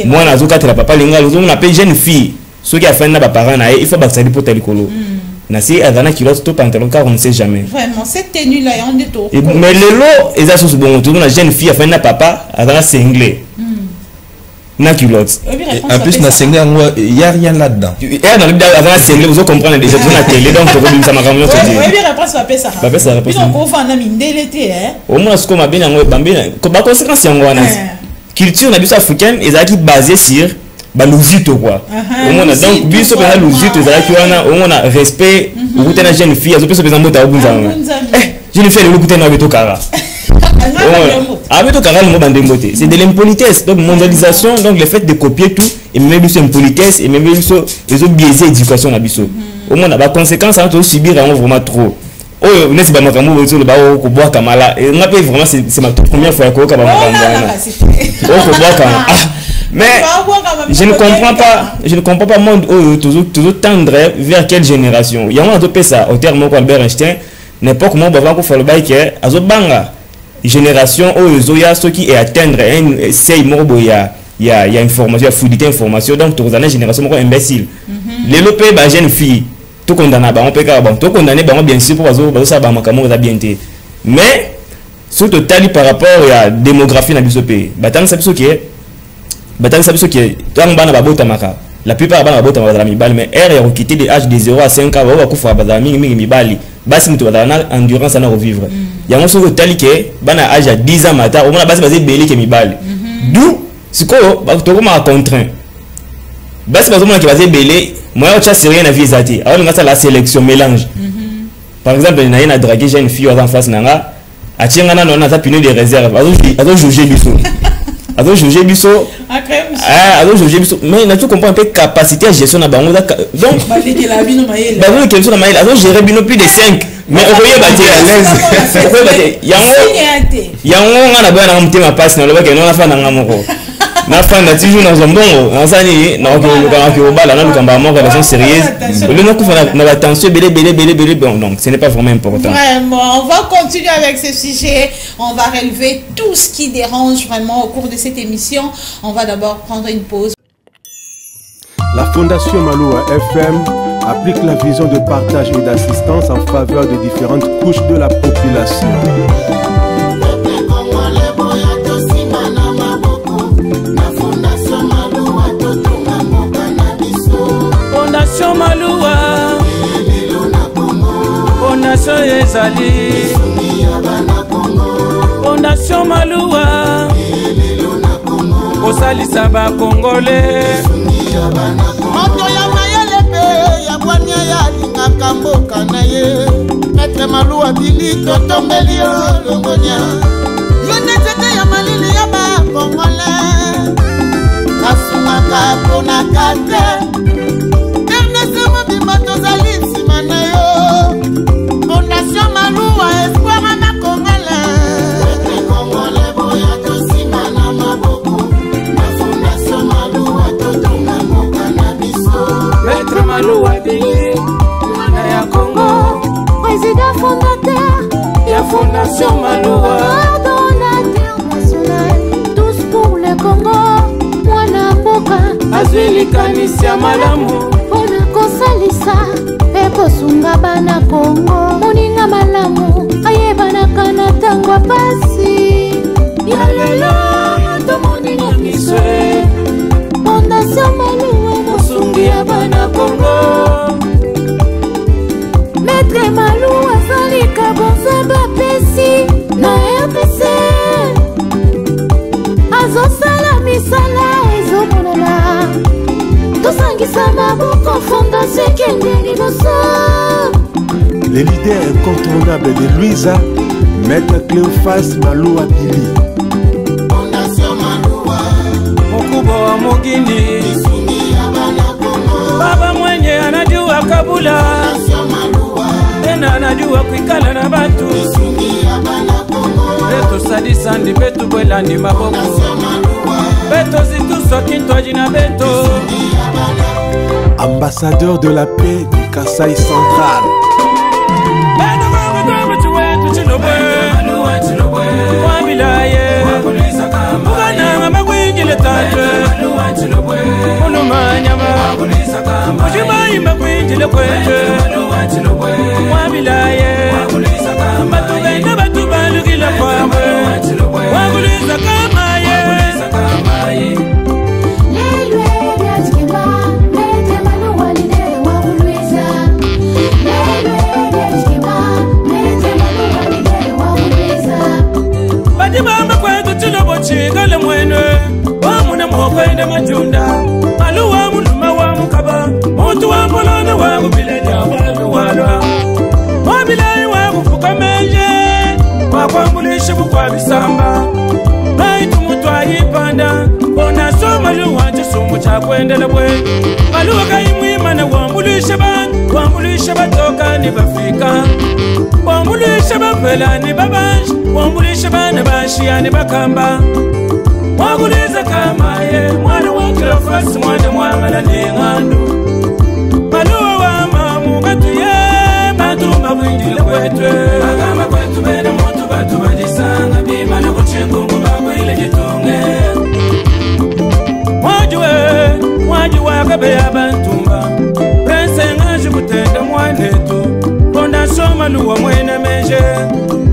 Moi, je suis papa, je suis jeune fille. Ceux qui ont fait des parents, il faut que pour tel colo. Nasi adana kilos to pantalon car on ne sait jamais. Vraiment, cette tenue là, on est tout. Mais le lot, ils ont sous bon côté. La jeune fille a fait des papa, adana c'est anglais. Na culotte. En plus, il n'y a rien là-dedans. Et dans le adana c'est anglais, vous comprenez déjà sur la télé, donc ça m'a ramené au sujet. Oui, bien réponse va faire ça. Va faire ça. Puis on va en amener l'été, hein. Au moins, ce qu'on m'a bien en bambé, comme conséquence, c'est en culture africaine est basée sur l'ouzito quoi. Donc biso pena l'ouzito ezalaki wana on a respect ou tena jeune fille azo peso pesa mbota obunzanga. Jeune fille le kutena beto kara. Beto kara le mot bandembote. C'est de l'impolitesse. Donc mondialisation, donc le fait de copier tout et même biso impolitesse et même biso ezo biaiser éducation na biso. Au moins ba conséquences on subir vraiment trop. Oh, n'est-ce pas notre amour sur le bas au bois kamala et on a vraiment c'est ma toute première fois que mais je ne comprends pas monde toujours tendre vers quelle génération il y a un peu ça au terme Albert Einstein n'importe comment va faire le bail que azobanga génération zoya ceux qui est atteindre un seuil morbo il y a information il y a fluidité information donc tous les générations imbécile les lopé ba jeune fille tout condamné on peut tout condamné bien sûr pour ça bien mais surtout tali par rapport à la démographie na biso pays batang ça biso qui tant bana babota maka la plupart bana babota bazala mibali mais air est quitté de âge de 0 à 5 ans ba kufa bazala mingi mibali basi mutu bazala endurance na revivre yango soko tali ke bana âge à 10 ans mata au moins basi bazé belé ke mibali d'où siko ba to ma contraint basi bazomona ke bazé belé moi au chat c'est rien à vie zati alors on a la sélection mélange par exemple il y a une draguer jeune fille en face nanga a tienga na on a pino de réserve azo juger biso azo juger biso mais na tu comprends un peu capacité à gestion na bango donc ba que la bino maïle ba que na maïle azo gérer bino plus de 5 mais okoye ba te à l'aise okoye ba te yango ngana ba na mtima passe na loba ke non na fa na ngamoko na fa na toujours na zombongo na sani na ko bala na lukamba mo relation sérieuse le na kufa na attention belé donc ce n'est pas vraiment important. Vraiment, on va continuer avec ce sujet, on va relever tout ce qui dérange vraiment au cours de cette émission. On va d'abord prendre une pause. La Fondation Maloua FM applique la vision de partage et d'assistance en faveur des différentes couches de la population. Fondation Maloua Fondation Ezali Fondation Maloua Osalisa ba Congolais Moto ya mayele pe ya bwanya ya lingaka mboka na ye Maître Maloua bili totombeli longonya Yo netete ya malili ya ba Congolais Kasungaka pona kate Ernest Mobimba tozali nsima na yo Fondation Maloua espoir Fondation Maloua. Pardon international, tous pour le Congo. Mwana mboka azwili kanisa malamu mpona kosalisa mpe kosunga bana Kongo. Moninga malamu ayebanaka na ntango ya pasi. ya lelo tomoninga miso. Fondation Maloua mosungi ya bana Kongo. Maître Maloua azalika bonzembe apesi na RDC. Azosala misala ezomonana tosangisa maboko fondation ekende liboso. Le leader incontournable de Luisa, Maître Cléophas Maloua Billy. Fondation Maloua mkubwa wa mugini baba mwenye anajua kabula. Fondation Maloua tena anajua kuikala na batu. Beto sadisa ndi betu bwela ndi maboko. Beto zituswa kintwaji na beto. Ambassadeur de la paix du Kasaï central. Bado mama tuwetu chilobwe. Wabilaye. Mugana mama kwingile tatwe. Ulumanyama. Ujimayi makwingile kwete. Wabilaye. Batugenda batubalugila kwamwe. Waguliza kamaye. Badibamba kwetu chilobo chigale mwene. Wamuna mwokwende majunda. Maloua muluma wa mukaba. Muntu wa mpolona wa kubileja wadu walwa. Wabilayi wa kufuka menje. Wakwambulisha bukwa bisamba. Baitu mutu ayipanda. Fondation Maloua chisumu cha kwendele bwe. Maloua kaimwima na wambulisha bantu. Wambulisha batoka ni bafika. Wambulisha bapela ni babanji. Wambulisha bana bashia ni bakamba. Waguliza kamaye. Mwana wa Cléophas mwana mwangala ni ngandu. Maloua wa mamu gatuye. Matumba mwingile kwetwe. Agama kwetu bena motu batu bajisanga. Bima na kuchengungu bako ile jitunge. Wajuwe akabe ya bantumba. Prense ngaji kutenda mwanetu. Fondation Maloua mwene meje.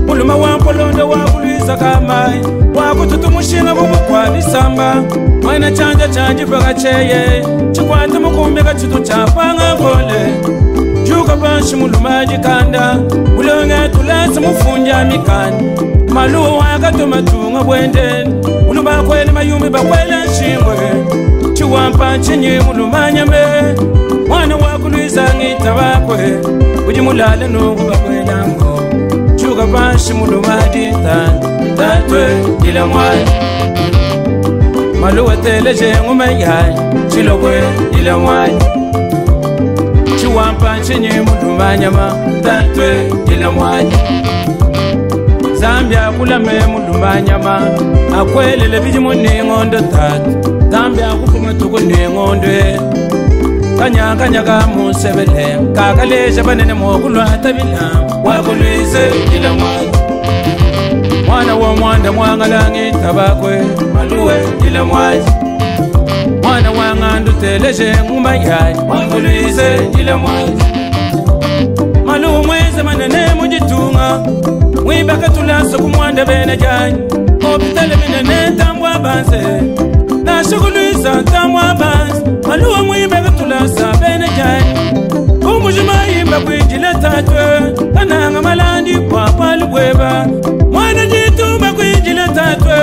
Muluma wa mpolondo wakuliza kamaye. Wakututu mushinga bubu kwa bisamba. Mwana chanja chanji paka cheye. Chikwata mukumbi kachitu chapanga ngole. Juga banshi muluma jikanda. Mulonga tulasa mufunja mikani. Maloua wakatuma tunga bwendeni. Muluma kwele mayumi bakwele nshingwe. Chiwampa chinyi muluma nyambe. Mwana wakuliza ngita bakwe. Ujimulale nungu bakwe nango. Juga banshi muluma jitani. Tatwe ila mwai. Maloua teleje ngumeyai. Chilogwe ila mwai. Chiwampa chinyi muluma nyama. Tatwe ila mwai. Zambia kulame muluma nyama. Akwelele bijimu ni ngondo tatu. Zambia kufuma tuku ni ngondwe. Kanyaga musebele. Kakaleja banene mokulwa tabila. Wakulize ila mwai. Mwana wa mwanda mwangalangi tabakwe. Maloua ila mwai. Mwana wa ngandu teleje ngumayai. Wakulize ila mwai. Maloua mweze manene mujitunga. Mwibaka tulaso kumwanda bene jai. Opitale minene tambwa banse. Nashuguliza tambwa banse. Maloua mwibaka tulasa bene jai. Umujima yimba kwijile tatwe. Kananga malandi papa lugweba. Mwana jitumba kwijile tatwe.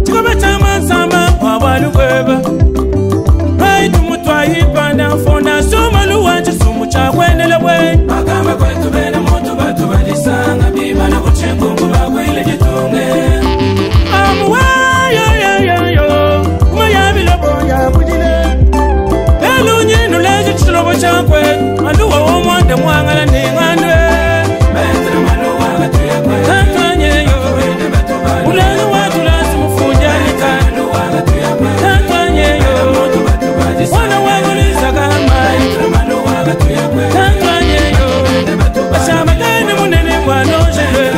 Chikoba chama sama papa lugweba. Baitu mutu ayipanda. Fondation Maloua chisumu cha kwendele bwe. Makamba kwetu bene motu batu bajisanga. Bima na kuchengungu bako ile jitunge. Amuwa yo. Umayabila boya kujile. Lelu nyinu leji chilobo chakwe. Maloua wa mwanda mwangala ni ngandwe. Maître Maloua gatuye kwe. Tatwanye yo. Ulanga watu lasi mufunja nikani. Tatwanye yo. Wana waguliza kamaye. Tatwanye yo. Basama gani munene mwanojele.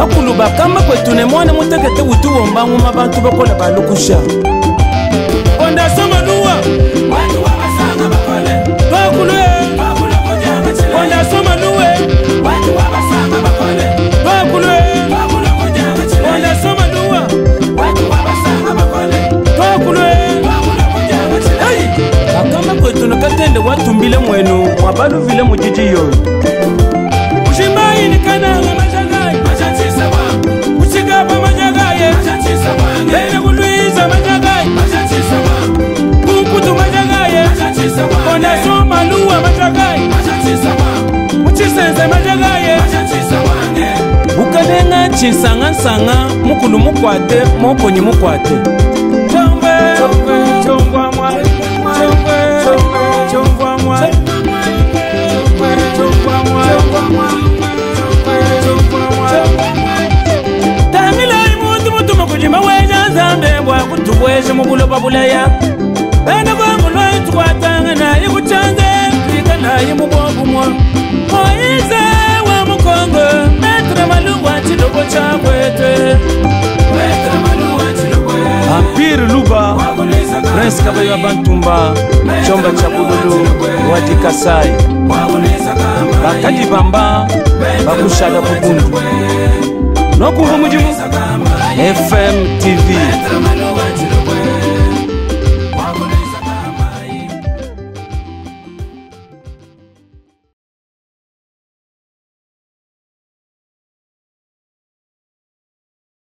bakulu bakamba kwetune mwana mutegete wutu wombangu mabantu bakola balukusha onda soma luwa watu wabasanga bakole bakulu onda soma luwe watu wabasanga bakole bakulu onda soma luwa watu wabasanga bakole bakulu akamba kwetune katende watumbile mwenu mwabaluvile mujiji yoyo ushimbaini kananga majagai machatisa wa ushigaba majagaye machatisa wa yene kuluiza majagai machatisa wa kukutu majagaye machatisa wa ona soma luwa majagai machatisa wa uchisenze majagaye machatisa wa ukanenga chinsanga nsanga mukulu mukwate mokonyi mukwate chombe chongwa mwa chongwa mwa tamilai muntu mutuma kujima weja nzambe mbwa kutuweshe mubuloba bulaya bena bwangulwa tukwatanga naye kuchanze twika naye mubwogumwa moize wa mukongo metre malungwa chilobo chakwete Empire Luba Prince Kabayo Bantumba Chomba cha Bululu Wadi Kasai Bakadi Bamba Bakushada Kubundu Nokuva Mujimu FM TV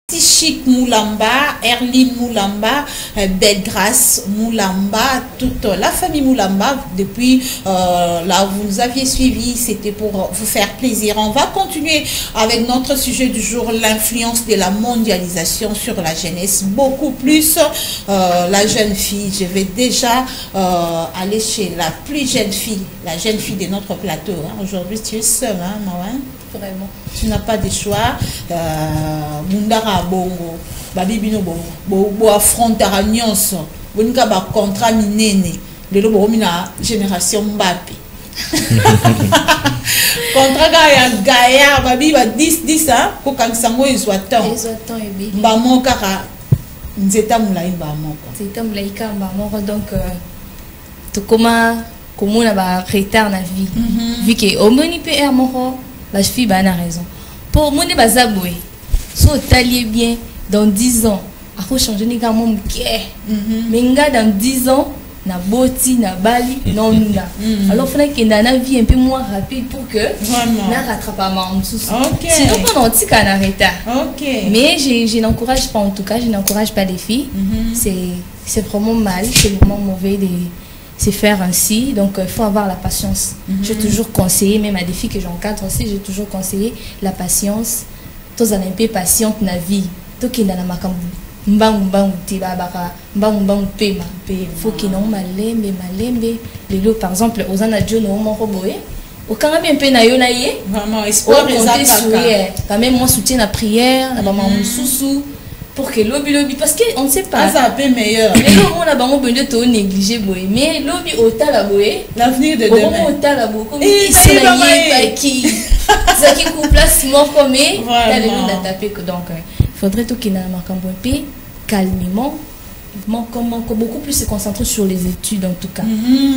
Chic Moulamba, Erline Moulamba, Bellegrâce Moulamba, toute la famille Moulamba. Depuis là, vous nous aviez suivi, c'était pour vous faire plaisir. On va continuer avec notre sujet du jour, l'influence de la mondialisation sur la jeunesse. Beaucoup plus la jeune fille. Je vais déjà aller chez la plus jeune fille de notre plateau. Hein. Aujourd'hui, tu es seule, hein, Mawan? Vraiment. Tu n'as pas de choix. Mundara bongo, babibino bongo, bo affrontera nyonso. Bonika ba contrat minene. Lelo bo mina génération Mbappé. Contrat Gaïa, babi ba 10 hein, ko kangisango izwatan. Izwatan ebi. Ba mokara nzeta mulai ba moko. Nzeta mulai ka ba moko donc to comment on a retard na vie. Vu que au moni PR moko la fille a raison. Pour moi, les bazaboué, si on t'allie bien, dans 10 ans, il faut changer les gars, mon guerre. Mais dans 10 ans, na boti, na bali, non, alors il faudrait qu'il y ait une vie un peu moins rapide pour que na rattrape pas mon souci. Sinon, on dit qu'on a retard. Mais je n'encourage pas, en tout cas, je n'encourage pas les filles. C'est vraiment mal, c'est vraiment mauvais de se faire ainsi, donc il faut avoir la patience. J'ai toujours conseillé, même à des filles que j'encadre aussi, j'ai toujours conseillé la patience. Tous en un peu patiente na vie. Tout qui n'a pas faut qu'ils n'ont malembe. Les lots, par exemple, aux anadjo no mon roboé. Au quand même un peu na yonaye. Vraiment espoir quand même mon soutien à prière, na maman sousou. Pour que lobby parce qu'on ne sait pas ça peu meilleur mais on a pas besoin de négliger boy mais lobby au talaboé l'avenir de demain au talabo comme c'est la qui ça qui coupe place mort comme le taper donc il faudrait tout qu'il n'a marqué un peu calmement beaucoup plus se concentrer sur les études en tout cas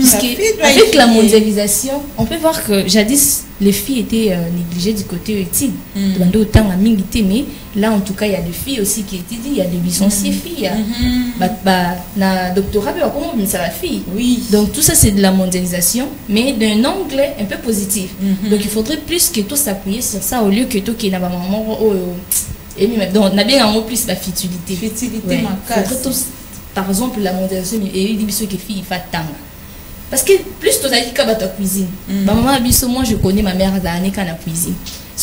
parce que avec la mondialisation on peut voir que jadis les filles étaient négligées du côté études autant à mingité mais là en tout cas il y a des filles aussi qui étudient il y a des licenciées filles na doctorat comment ça la fille donc tout ça c'est de la mondialisation mais d'un angle un peu positif donc il faudrait plus que tout s'appuyer sur ça au lieu que tout qui n'a pas maman et donc on a bien un mot plus la futilité par exemple la mondialisation et il dit que fille fait tant parce que plus tu as dit qu'à ta cuisine maman abisso moi je connais ma mère d'année quand la cuisine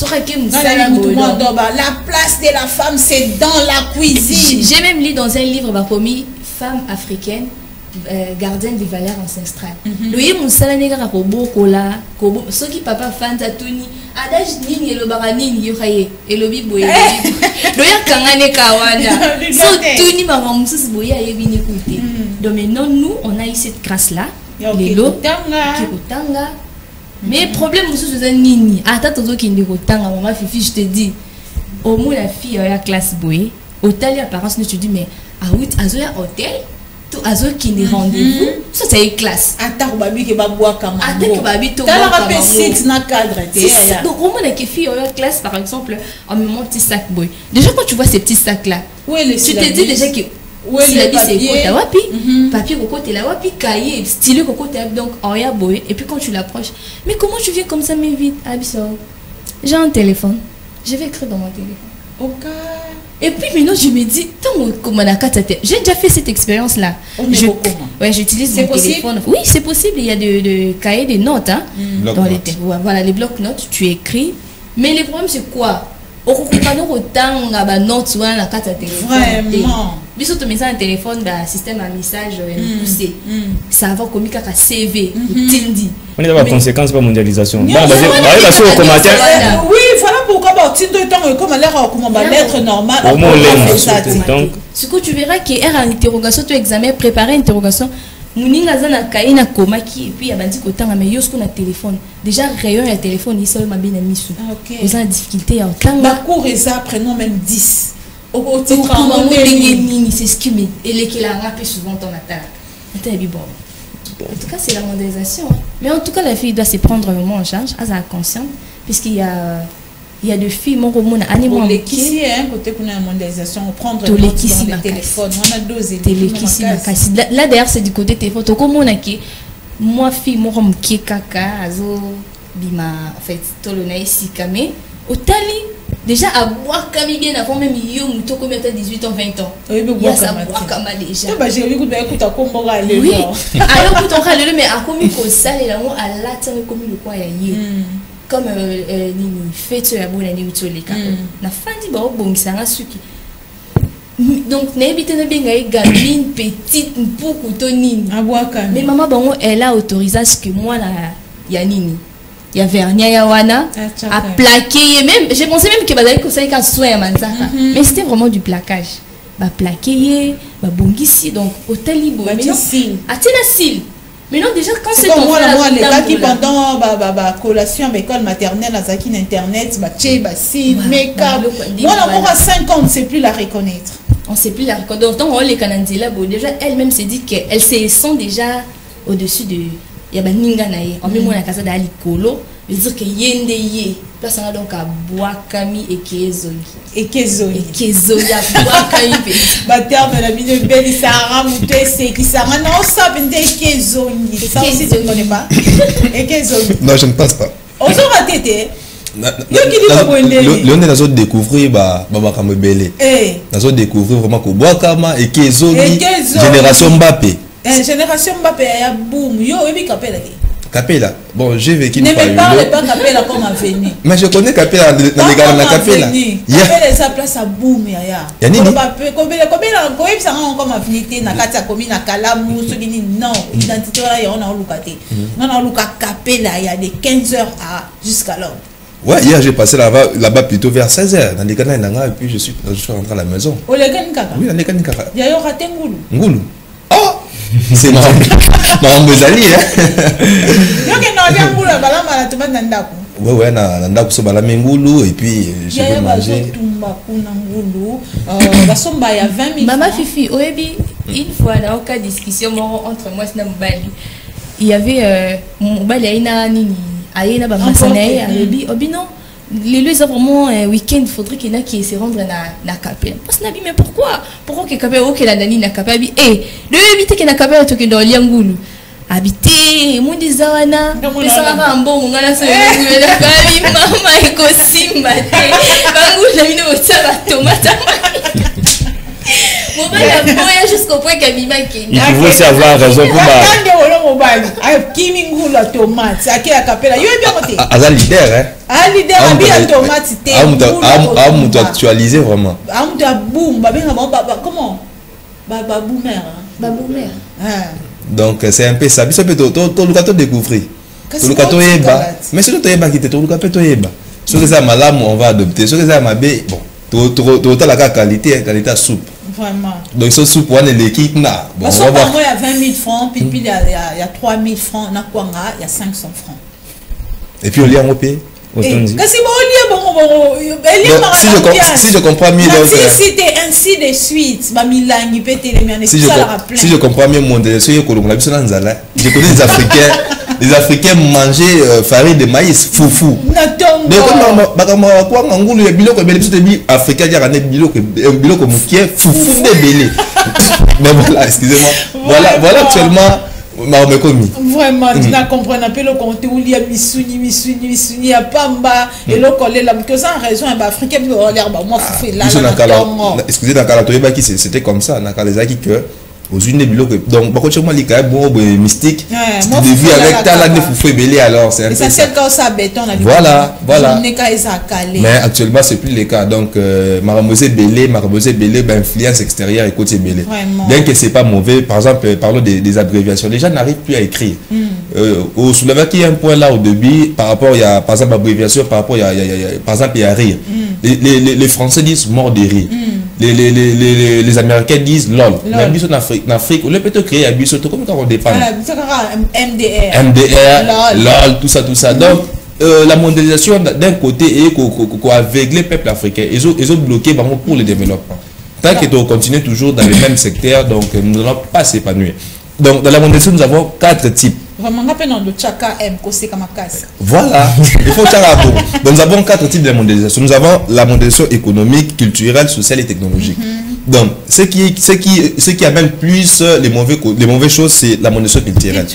la place de la femme c'est dans la cuisine. J'ai même lu dans un livre promis femme africaine gardienne des valeurs ancestrales. Le musala nega ka bokola ko soki papa fanta tuni adage nini le baranini yokaye elobi boye do ya kangane kawana so tuni mama mususu boya yebini kuite donc maintenant nous on a eu cette grâce là les lots qui kotanga mais problème mususu za nini ata tozo kinde kotanga mama fifi je te dis au moins la fille à la classe boy hôtel apparence nous tu dis mais ah oui azoya hôtel tout azo qui n'est rendez-vous ça c'est classe attends babi que baboa kama attends que babi to t'as la petite na cadre donc au moins la fille à la classe par exemple en même petit sac boy déjà quand tu vois ces petits sacs là tu te dis déjà que si la c'est côté wapi papier côté la wapi cahier stylo côté donc oya boy et puis quand tu l'approches mais comment tu viens comme ça mais vite abisso j'ai un téléphone je vais écrire dans mon téléphone ok et puis maintenant je me dis j'ai déjà fait cette expérience là j'utilise mon téléphone oui c'est possible il y a de cahiers de notes hein, dans les voilà les blocs-notes tu écris mais le problème c'est quoi vraiment biso to message un téléphone ba système à message poussé ça va comme ka CV tindi on est dans la conséquence de la mondialisation oui voilà pourquoi ba tindo temps comme l'air comme ba lettre normale donc ce que tu verras que er interrogation tu examen préparer interrogation muninga zana kaina komaki et puis abandi kotanga mais yosko na téléphone déjà rayon ya téléphone il seul mabina misu ils ont la difficulté à tanga ba cours et ça prenons même 10 c'est ce qui me et les qui la rappelle souvent ton attaque bon en tout cas c'est la mondialisation mais en tout cas la fille doit se prendre vraiment en charge à sa conscience puisqu'il y a des filles mon roman animaux les qui hein côté pour la mondialisation prendre le téléphone on a dosé là d'ailleurs c'est du côté téléphone to comme on a qui moi fille mon rom qui kaka azo bima en fait tolona ici kamé otali déjà à boire comme bien avant même yo muto comme 18 ans 20 ans il y a ça boire comme déjà bah j'ai vu que écoute à combo aller oui alors écoute on va aller mais à comme ko sale là on à la tame comme le quoi ya yé comme ni fête ya bona ni utoleka na fandi ba obongisa nga suki donc n'habite na benga gamine petite pour coutonine à boire comme mais maman bango elle a autorisé ce que moi là ya nini il y a vernia yawana à plaquer même j'ai pensé même que bazali ko ça ka soin manzaka mais c'était vraiment du plaquage ba plaquer ba bongisi donc hôtel libo mais non atina sil mais non déjà quand c'est comme moi les gars qui pendant ba collation à l'école maternelle à Zaki internet ba che ba sil make-up moi la pour à 5 ans on ne sait plus la reconnaître donc on les canandila bon déjà elle-même s'est dit qu'elle se sent déjà au-dessus de ya baninga na ye en même moi na casa da likolo veut dire que yende ye place on a donc à boakami et kezoi ya boakami pe ba terme la mine belle sara muté c'est qui sara non ça bende kezoi ça aussi tu ne connais pas et kezoi non je ne pense pas on sera tété Léon est découvrir makambo belé nazo découvrir vraiment ko boakama et kezoi génération Mbappé génération Mbappé ya boom yo ebi Capella Capella bon j'ai vécu ne me parle pas Capella comme avenir mais je connais Capella dans les gars na Capella Capella sa place à boom ya Mbappé combien ko ebisa comme avenir na kati ya komi na kalamu so kini non identité ya on a lukate non on luka Capella il y a de 15h à jusqu'à l'heure. Ouais, hier j'ai passé là-bas plutôt vers 16h dans les canaux et puis je suis rentré à la maison. Oh les Kaka. Oui, dans les Kaka. Il y a raté Ngoulou. Oh c'est marrant. Marrant Bezali hein. Yo que non bien Ngoulou bala mala tu vas dans ndako. Ouais na ndako so bala Ngoulou et puis j'ai fait manger. Tumba kuna Ngoulou. Basomba il y a 20 000. Maman Fifi, oyebi une fois dans aucun discussion entre moi et Mbali. Il y avait Mbali aina nini aïna ba masanaï alobi obino les vraiment week-end il faudrait qu'il y en a qui se rendre na Capella parce que mais pourquoi que Capella OK la nani na Capella le habiter que na Capella to que dans Liangulu habiter mundi zawana pesa ba mbongo ngana se la kabi mama iko simba te bangu na mino otala tomate Moi, jusqu'au point qu'elle m'a dit. Il faut aussi avoir raison pour moi. Kimi Ngula tomate, à qui la Capella. Il est bien. Ah, leader, hein. Ah, leader, bien tomate. Ah, on doit actualiser vraiment. Ah, on doit boom. Comment? Boomer. Boomer. Donc, c'est un peu ça. Ça peut tout découvrir. Tout le gâteau est bas. Mais si tout est bas, qui te tout le gâteau est bas. Ce que ça malam, on va adopter. Ce que ça m'a bé, bon. Tout la qualité à soupe. Vraiment. Donc, ce soupe, on est l'équipe là. Bon, on va voir. Il y a 20 000 francs, puis il y a 3 000 francs, il y a 500 francs. Et puis, on lit en OP. Si je comprends mieux, si je comprends mieux mondialisation, je connais les Africains mangeaient farine de maïs, foufou. Mais voilà, excusez-moi. Voilà actuellement. Vraiment, tu n'as compris un peu le compte où il y a Missouni, à Pamba, et le collègue là, que ça en raison africain, moi, excusez, dans le c'était comme ça, dans le que aux unes donc beaucoup de choses mystique vu avec ta l'année foufou belé alors c'est voilà mais actuellement c'est plus le cas donc Maramosé belé influence extérieure et côté belé bien que c'est pas mauvais. Par exemple, parlons des abréviations, les gens n'arrivent plus à écrire. Au Slovaquie, il y a un point là au début par rapport il y a par exemple abréviation par rapport par exemple il y a rire. Les Français disent mort de rire. Les Américains disent lol. Mais en Afrique, on peut créer un bus comme quand on dépend. MDR, lol, tout ça. Donc, la mondialisation d'un côté est aveuglé le peuple africain. Ils ont bloqué pour le développement. Tant qu'on continue toujours dans le même secteur, donc nous n'allons pas s'épanouir. Donc, dans la mondialisation, nous avons 4 types. Voilà, il faut donc nous avons 4 types de mondialisation. Nous avons la mondialisation économique, culturelle, sociale et technologique. Donc, ce qui amène plus les mauvaises choses, c'est la mondialisation culturelle.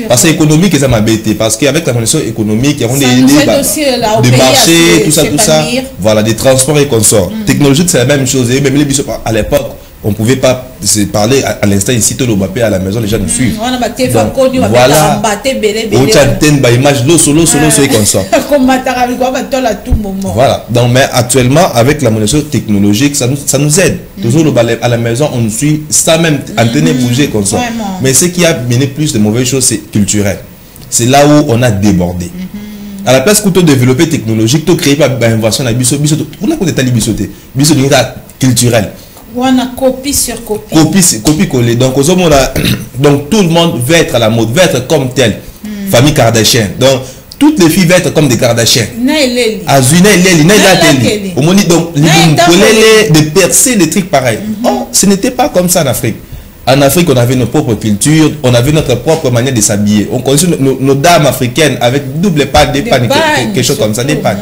Parce que économique, ça m'a bêté. Parce qu'avec la mondialisation économique, il y a des marchés, tout ça. Voilà, des transports et consorts. Technologique, c'est la même chose. Et même les bisous à l'époque, on ne pouvait pas se parler à l'instant ici, tout le monde à la maison, les gens nous suivent. Voilà. Voilà. Donc, mais actuellement, avec la mondialisation technologique, ça nous aide. Toujours à la maison, on nous suit sans même antenne bouger comme ça. Mais ce qui a mené plus de mauvaises choses, c'est culturel. C'est là où on a débordé. À la place que tu as développé technologique, tu as créé par invention à Bissot. On a quoi de Bissoté culturel. On a copie sur copie. Copie collée. Donc, donc tout le monde veut être à la mode, veut être comme tel. Famille Kardashian. Donc toutes les filles veulent être comme des Kardashians. Donc de percer des trucs pareils. Oh, ce n'était pas comme ça en Afrique. En Afrique, on avait nos propres cultures, on avait notre propre manière de s'habiller. On connaissait nos dames africaines avec double pattes, des pannes, quelque chose comme ça, des pannes.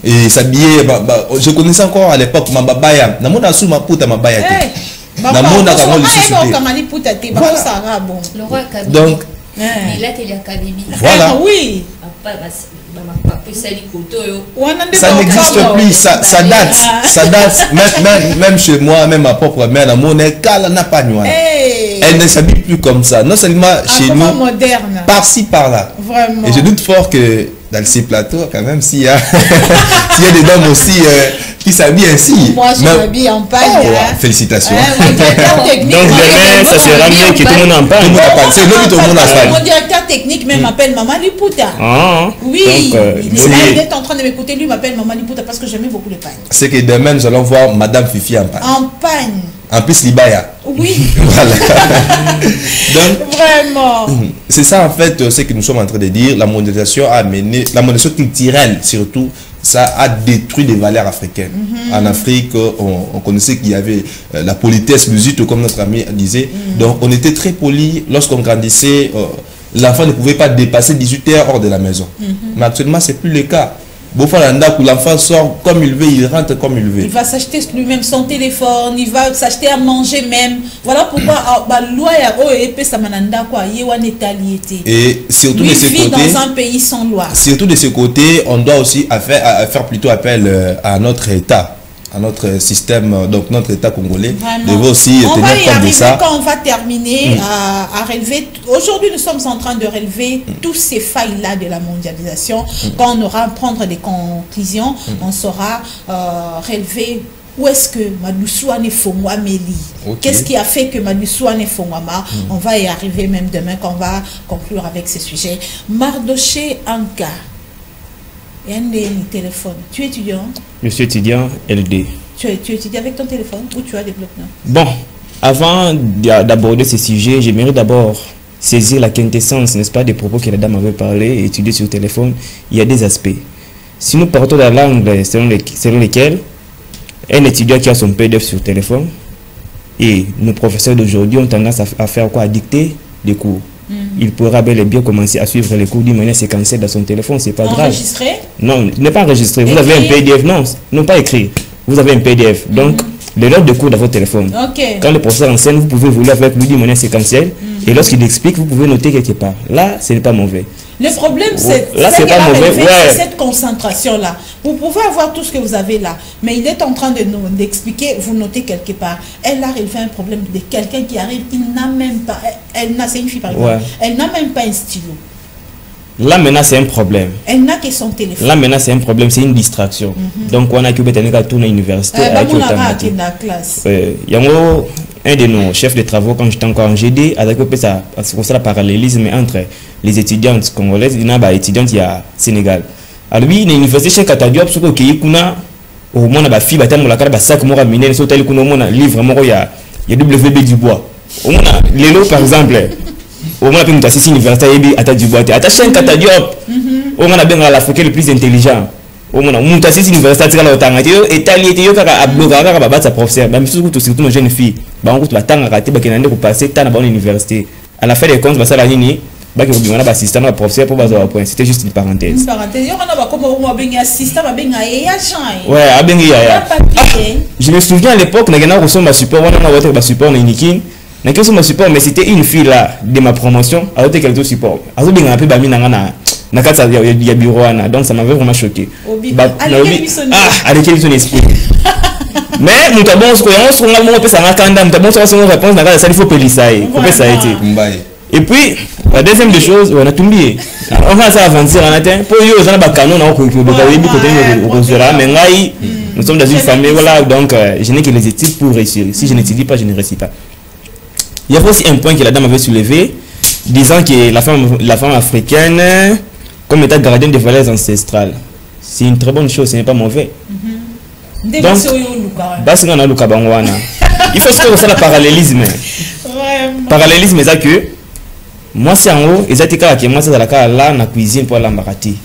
Et s'habiller, je connaissais encore à l'époque ma babaya. Na mona sou ma puta ma babaya. Na mona ka ngoli susute. Donc voilà. Oui. Ça n'existe plus, ça date. Même chez moi, même ma propre mère, la monnaie, elle ne s'habille plus comme ça. Non seulement chez nous, par-ci, par-là. Et je doute fort que dans ces plateaux, quand même, s'il y a des dames aussi qui s'habillent ainsi. Moi, je m'habille en pagne. Félicitations. Donc, demain, ça sera mieux que tout le monde en parle. C'est tout le monde en parle. Mon directeur technique même m'appelle Maman Liputa. Oui, il est en train de m'écouter. Lui m'appelle Maman Liputa parce que j'aime beaucoup les pagnes. C'est que demain, nous allons voir Madame Fifi en pagne. En pagne. En plus, Libaya. Oui. Voilà. Donc, vraiment. C'est ça, en fait, ce que nous sommes en train de dire. La mondialisation a amené, la mondialisation culturelle, surtout, ça a détruit les valeurs africaines. En Afrique, on connaissait qu'il y avait la politesse, l'usite, comme notre ami disait. Donc, on était très poli. Lorsqu'on grandissait, l'enfant ne pouvait pas dépasser 18 heures hors de la maison. Mais actuellement, ce n'est plus le cas. L'enfant sort comme il veut, il rentre comme il veut. Il va s'acheter lui-même son téléphone, il va s'acheter à manger même. Voilà pourquoi et surtout de ce côté, dans un pays sans loi. Surtout de ce côté, on doit aussi faire plutôt appel à notre État, à notre système, donc notre État congolais. Devait aussi tenir compte de ça. Quand on va terminer à relever, aujourd'hui nous sommes en train de relever tous ces failles-là de la mondialisation. Quand on aura à prendre des conclusions, on saura relever où est-ce que Madoussouane Fongwa Meli. Qu'est-ce qui a fait que Madoussouane Fongwama, on va y arriver même demain quand on va conclure avec ce sujet. Mardoché Anka. Il y a un téléphone. Tu es étudiant? Je suis étudiant LD. Tu étudies avec ton téléphone ou tu as des blocs-notes? Bon, avant d'aborder ce sujet, j'aimerais d'abord saisir la quintessence, n'est-ce pas, des propos que la dame avait parlé et étudier sur le téléphone. Il y a des aspects. Si nous partons dans l'angle selon lequel un étudiant qui a son PDF sur téléphone et nos professeurs d'aujourd'hui ont tendance à faire quoi? À dicter des cours. Il pourra bel et bien commencer à suivre les cours d'une manière séquentielle dans son téléphone, c'est pas grave. Enregistré? Non, il n'est pas enregistré. Vous avez un PDF, non pas écrit. Vous avez un PDF. Donc, les notes de cours dans votre téléphone. Quand le professeur enseigne, vous pouvez voler avec lui d'une manière séquentielle. Et lorsqu'il explique, vous pouvez noter quelque part. Là, ce n'est pas mauvais. Le problème, c'est cette concentration-là. Vous pouvez avoir tout ce que vous avez là, mais il est en train d'expliquer, vous notez quelque part. Elle a relevé un problème de quelqu'un qui arrive, il n'a même pas, c'est une fille par exemple, elle n'a même pas un stylo. Là maintenant c'est un problème. Elle n'a que son téléphone. Là maintenant c'est un problème, c'est une distraction. Donc on a que tourner à l'université. Il y a un de nos chefs de travaux quand j'étais encore en GD, avec ça parallélisme entre les étudiantes congolaises et les étudiantes il y a Sénégal. Alors lui, l'université chez Katadiop, ce que kuna au moins la fille battant la carte sac mora miner sur tel qu'on a livre moi il y a WB Dubois. Au moins les lots par exemple. Au moins la c'est université à Dubois. Attaché un Katadiop. Au moins bien l'Africain le plus intelligent. Au moins on t'a c'est université à la tangati et tali était yo kaka abloga kaka ba sa professeur. Même surtout nos jeunes filles. Ba on la tanga raté ba kenande ko passer tant à université. À la fin des comptes ba ça la nini. Bah que vous avez assistant à professeur pour baser au point. C'était juste une parenthèse. Une parenthèse. On a comme on a assistant à ben agent. Ouais, à ben je me souviens à l'époque, on a reçu ma support, on a voté ma support na Nikin. Na que ma support, mais c'était une fille là de ma promotion, a voté quelque chose support. A voté ben un peu ba mina na kata ya bureau ana. Donc ça m'avait vraiment choqué. Avec quel son esprit. Mais nous avons ce qu'on a, on peut s'en attendre, nous avons son réponse dans ça il faut payer ça. Faut payer ça été. Et puis, la deuxième des choses, on a tout oublié. On va avancer en atteint. Pour eux, on a un canon, nous sommes dans une famille, voilà, donc je n'ai que les études pour réussir. Si je n'étudie pas, je ne réussis pas. Il y a aussi un point que la dame avait soulevé, disant que la femme africaine, comme état gardienne des valeurs ancestrales, c'est une très bonne chose, ce n'est pas mauvais. Donc, il faut se faire le parallélisme. Parallélisme, c'est que moi c'est en haut, ils étaient là que moi c'est dans la cuisine pour l'embarrater.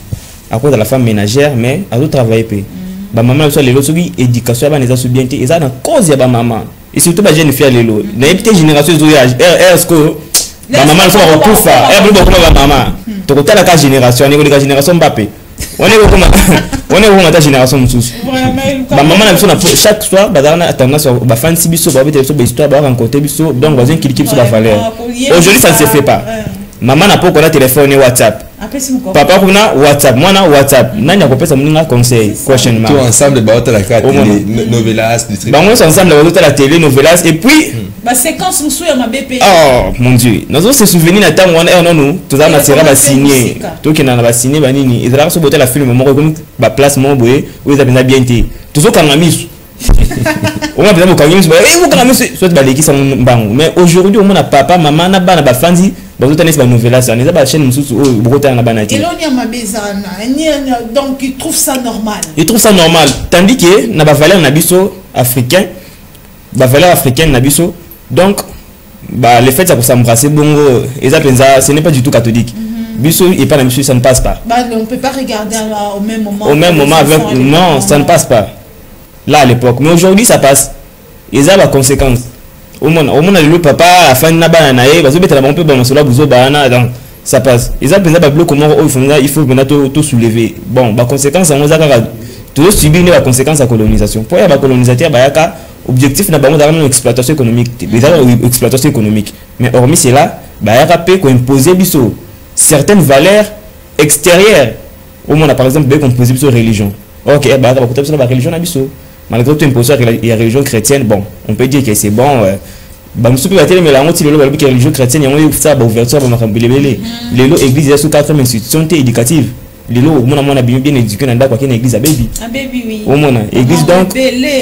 À cause de la femme ménagère, mais à tout travailler peu. Ba maman soit les lots éducation ba neza subiente, ils ont cause ya ba maman. Et surtout ba jeune fille les lots. Na petite génération de est-ce que ba maman soit recouffa, et beaucoup ba maman. To kota la génération, on est la génération Mbappé. On est comment ta génération mususu. Ba maman na biso na chaque soir ba dana tendance ba fan si biso ba bete biso ba histoire ba rencontrer biso donc voisin qui sur la valeur. Aujourd'hui ça ne se fait pas. Maman n'a pas qu'on téléphone et WhatsApp. Papa kuna WhatsApp, moi na WhatsApp. Nani akopesa mninga conseil questionnement. Tout ensemble ba la carte novelas district. Ba moi ensemble ba la télé novelas et puis ba séquence musu ya mabepe. Oh mon dieu. Nous se souvenir na temps on non nous, tout ça na sera ba signer. Tout qui na ba signer ba nini. Ils ra so boter la film mo comme ba place mo boye, où ils avaient bien été. Tout ça kanga misu. On a besoin de kanga misu. Et vous kanga misu soit ba leki sa mbangu. Mais aujourd'hui on a papa, maman na ba na ba fanzi. Donc il trouve ça normal. Il trouve ça normal. Tandis que na ba valeur na biso africain, ba valeur africaine na biso. Donc bah le fait ça pour s'embrasser bongo et ça ce n'est pas du tout catholique. Biso et pas la biso ça ne passe pas. Bah on peut pas regarder au même moment. Au même moment avec non, ça ne passe pas. Là à l'époque, mais aujourd'hui ça passe. Et ça a des conséquences. Au moins le papa la fin na bana nae bazo betela bon peu bon cela buzo bana donc ça passe ils a pensé pas bloc comment il faut maintenant tout soulever bon ba conséquence on a tout subir les conséquences à colonisation pour y a colonisateur ba yaka objectif na bango dans exploitation économique exploitation économique mais hormis cela ba yaka peut imposer biso certaines valeurs extérieures au moins par exemple be composer biso religion OK ba côté biso la religion na biso malgré tout imposé la religion chrétienne bon on peut dire que c'est bon bah nous sommes mais la honte le la religion chrétienne il y a ça ouverture ba makambelebele lelo église sur 4 institutions éducatives lelo mona bien éduqué na ndako na église baby oui au mona église donc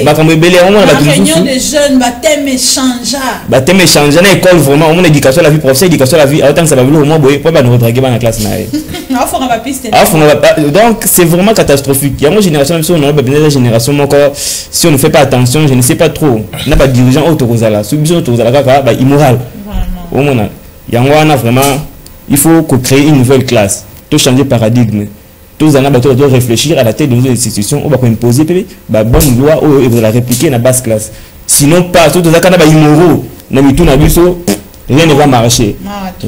makambelebele on mona la réunion des jeunes baptême échangeant na école vraiment on éducation la vie professionnelle éducation la vie autant ça va au moins boy pour ba nous retraguer dans la classe na donc c'est vraiment catastrophique. Il y a une génération, si on génération encore, si on ne fait pas attention, je ne sais pas trop. On n'a pas de dirigeant autorisala, immoral. Il y a vraiment, il faut créer une nouvelle classe, tout changer de paradigme. tous les gens doivent réfléchir à la tête de nos institutions, on va imposer la bonne loi et la répliquer dans la basse classe. Sinon, pas tout ça, quand on a immoraux, rien ne va marcher,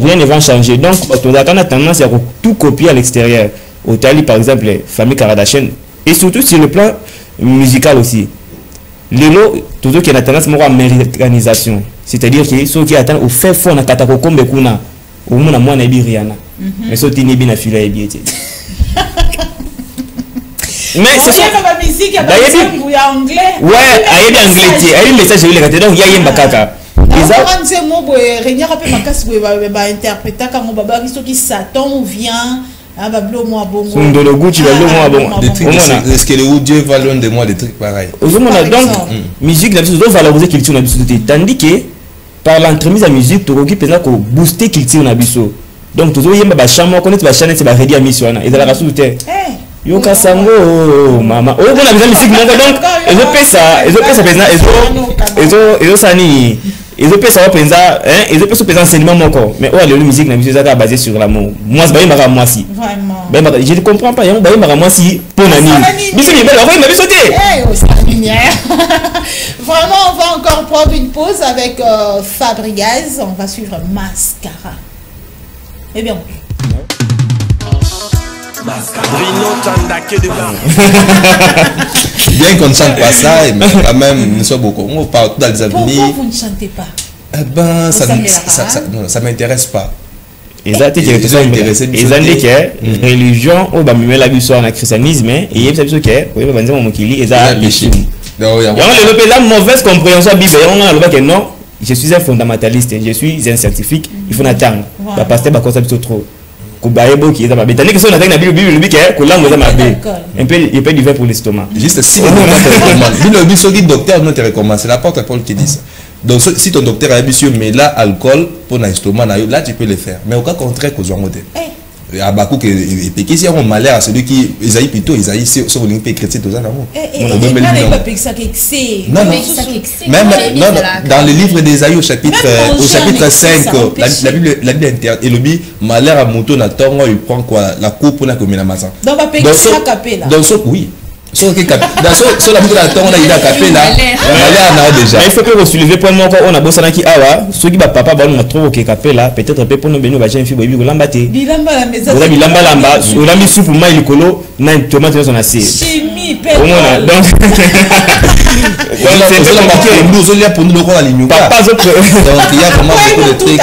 rien ne va changer. Donc, on a tendance à tout copier à l'extérieur. Au Tali, par exemple, les familles Kardashian, et surtout sur le plan musical aussi. Lelo, tout ce qui a tendance à l'américanisation, c'est-à-dire que ceux qui attendent au fait fond, on a katakokombe kuna, au moins à moi, on a dit Rihanna. Mais ceux qui n'ont pas fila et bien. Mais c'est ça. La musique, il y a anglais. Ouais, il y a anglais. Il y a un message de l'État. Donc, il y a un bakaka. Satan vient. Est-ce que le Dieu va loin de moi des trucs pareils? Donc, musique, la musique doit valoriser la culture. Tandis que par l'entremise de la musique, tu peux booster la culture. Donc, tu dois chambre, connaître la chaîne, c'est la rédia mission. Et dans la race de Yoka Sango, maman. Oh, on a besoin de musique. Donc, ils ont fait ça. Ils ont fait ça. Ils ont ça. Ils ont fait ça. Ils ont fait ça. Enseignement encore. Mais oh, la musique, la musique est basée sur l'amour. Moi, c'est pas moi si. Vraiment. Je ne comprends pas. Il y a moi si pour Nani. Mais c'est bien. Alors, il m'a vu sauter. Vraiment, on va encore prendre une pause avec Fabregas. On va suivre Mascara. Eh bien. Bien qu'on ne chante pas ça, mais quand même, nous sommes beaucoup. On parle dans les avenirs. Pourquoi vous ne chantez pas? Eh ben, ça m'intéresse pas. Ils ont dit que religion, on va mettre la vie sur le christianisme, et il y a des choses qui il y a une mauvaise compréhension de la Bible. Non, je suis un fondamentaliste, je suis un scientifique, il faut attendre. Le pasteur va constater trop. Qui est ma bête. Que si on attaque la Bible, que là, on un peu du vin pour l'estomac. Juste si le docteur te recommande. Le docteur ne te recommande. C'est l'apôtre Paul qui dit ça. Donc, si ton docteur a dit, mais là, alcool pour l'estomac, là, tu peux le faire. Mais au cas contraire, que à Bakou, que si on malheur à celui qui Isaïe plutôt, Isaïe, si on peut chrétien, tout ça, non. Même dans le livre d'Isaïe au chapitre 5, la Bible et le dit malheur à Mouton, il prend quoi la coupe pour la commune à Mazan. Donc, oui. Sur la Bible, on a eu la capella. Déjà. Il faut que vous soulevez pour moi on a bossé qui awa. Ceux qui va papa va nous trouver que capella peut-être pour nous venir vacher un fibre bibi lambate. Bilamba la maison. On a mis soupe pour moi licolo na tomate dans son assiette. Chimie donc c'est la marqué nous on pour nous le roi ligne. Papa donc il y a vraiment beaucoup de trucs.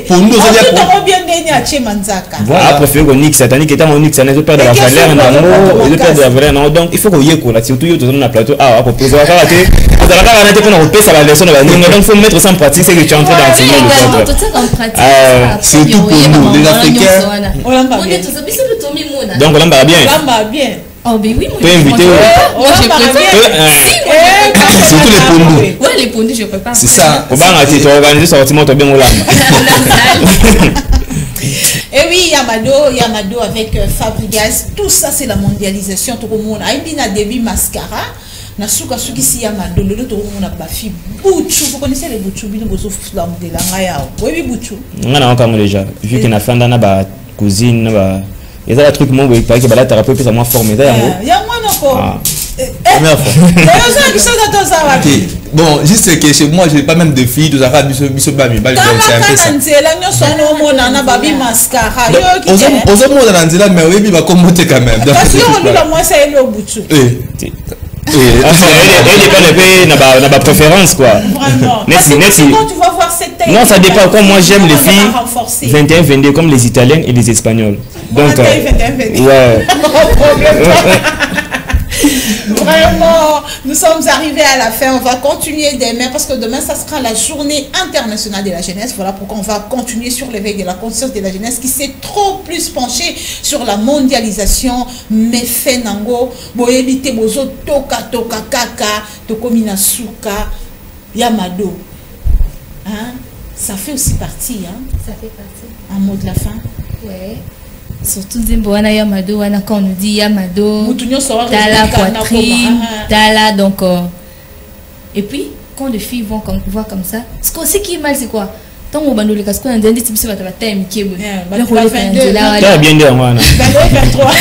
Pour nous on bien gagner à Chemanzaka. Voilà, préféré Onyx satanique étant Onyx, ça ne peut pas de la valeur d'amour, il peut de la vraie non donc il faut qu'on y ait quoi surtout yo dans la plateau ah pour poser la carte on a la carte qu'on repère ça va leçon donc faut mettre ça en pratique c'est que tu es en train d'enseigner le contraire surtout pour nous les Africains donc on l'a bien oh ben oui, tu es invité surtout les pondus ouais les pondus je prépare c'est ça on va organiser sortiment toi bien au lamba. Et oui, Yamado avec Fabregas, tout ça c'est la mondialisation. Tout le monde a un début mascara. Nasuka suki si Yamado, le tout le monde a bafi. Bouchou, vous connaissez les bouchou, bien vous offrez la de la ngaya. Oui, bouchou. On a encore déjà. Vu qu'il y a fin d'année, cousine, il y a des trucs moi, il paraît que la thérapie peut moins formé. Il y a moins encore. Première fois. Bon, juste que chez moi, je n'ai pas même de filles, tout ça, c'est un peu ça. Mais oui, il va commenter quand même. Parce que moi, c'est le bout. Elle n'a pas préférence quoi. Vraiment. Parce que quand tu vas voir cette taille. Non, ça dépend. Comme moi j'aime les filles 21-22 comme les Italiennes et les Espagnols. Donc ouais. Vraiment, nous sommes arrivés à la fin. On va continuer demain parce que demain, ça sera la journée internationale de la jeunesse. Voilà pourquoi on va continuer sur l'éveil de la conscience de la jeunesse qui s'est trop plus penché sur la mondialisation. Mais fait nango, boyebite bozo toka kaka, tokomina suka, Yamado. Hein? Ça fait aussi partie. Hein? Ça fait partie. Un mot de la fin. Ouais. Surtout Zimboana Yamado, quand on nous dit Yamado, t'as la poitrine, t'as la donc. Et puis, quand les filles vont voir comme ça, ce qui est mal, c'est quoi? tant on bande le casque on dit tu sais va time qui est bon le rôle là bien dire moi 23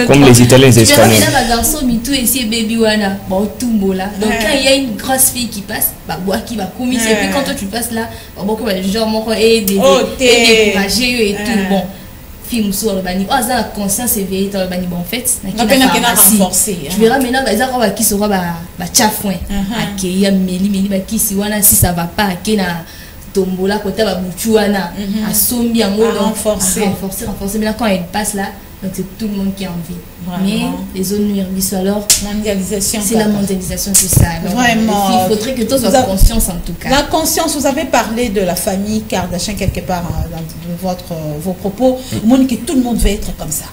comme les Italiens et les Espagnols là garçon mitou et c'est baby wana bon tumbo là donc quand il y a une grosse fille qui passe bah bois qui va commis et puis quand toi tu passes là bon genre mon et décourager et tout bon film sur le bani oh ça la conscience éveillée dans le bani bon en fait n'a renforcer tu verras maintenant bah ça va qui sera bah chafouin accueillir meli bah qui si wana si ça va pas na tombola côté ba buchuana a sombi en mode renforcer mais là quand elle passe là donc c'est tout le monde qui a envie. Vraiment. Mais les zones nuisibles alors mondialisation c'est la mondialisation c'est ça. Donc, vraiment il faudrait que tous soient conscients en tout cas. La conscience, vous avez parlé de la famille Kardashian quelque part dans vos propos, que tout le monde veut être comme ça.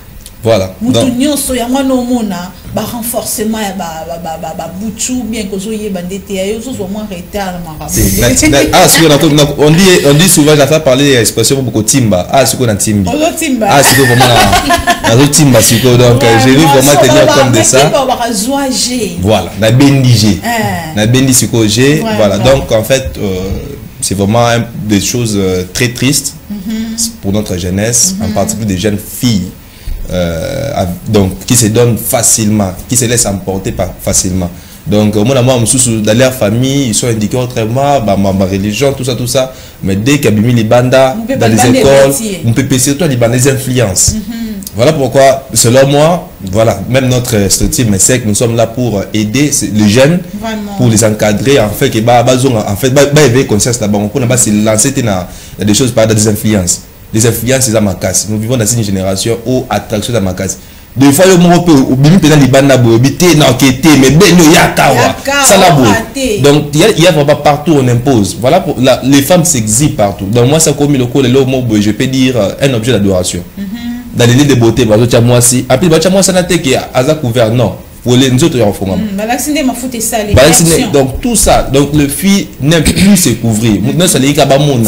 Voilà. Renforcement on dit souvent j'ai fait parler l'expression beaucoup timba ce qu'on a timba c'est vraiment timba donc j'ai vu vraiment tenir compte de ça voilà na bendigé voilà donc en fait c'est vraiment des choses très tristes pour notre jeunesse en particulier des jeunes filles donc qui se donnent facilement, qui se laissent emporter facilement. Donc moi dans leur famille ils sont indiqués autrement ma religion tout ça mais dès qu'il y a les bandas dans les écoles on peut surtout les influences. Voilà pourquoi selon moi voilà même notre structure MESEC nous sommes là pour aider les jeunes pour les encadrer en fait que en fait éveiller conscience là-bas on peut se lancer dans des choses par des influences. Les influences c'est à ma casse. Nous vivons dans une génération où attraction à ma casse. Des fois le monde peut oublier pendant les bandes habiter dans quête mais ben il y a kawa ça la boue. Donc il y a vraiment partout on impose. Voilà pour les femmes s'exhibent partout. Donc moi ça comme le col le mot je peux dire un objet d'adoration. Dans les lieux de beauté bah tu moi si après bah tu moi ça n'a été qui a couvert non pour les autres en fond. Donc tout ça donc le fille n'aime plus se couvrir. Maintenant ça les ka mon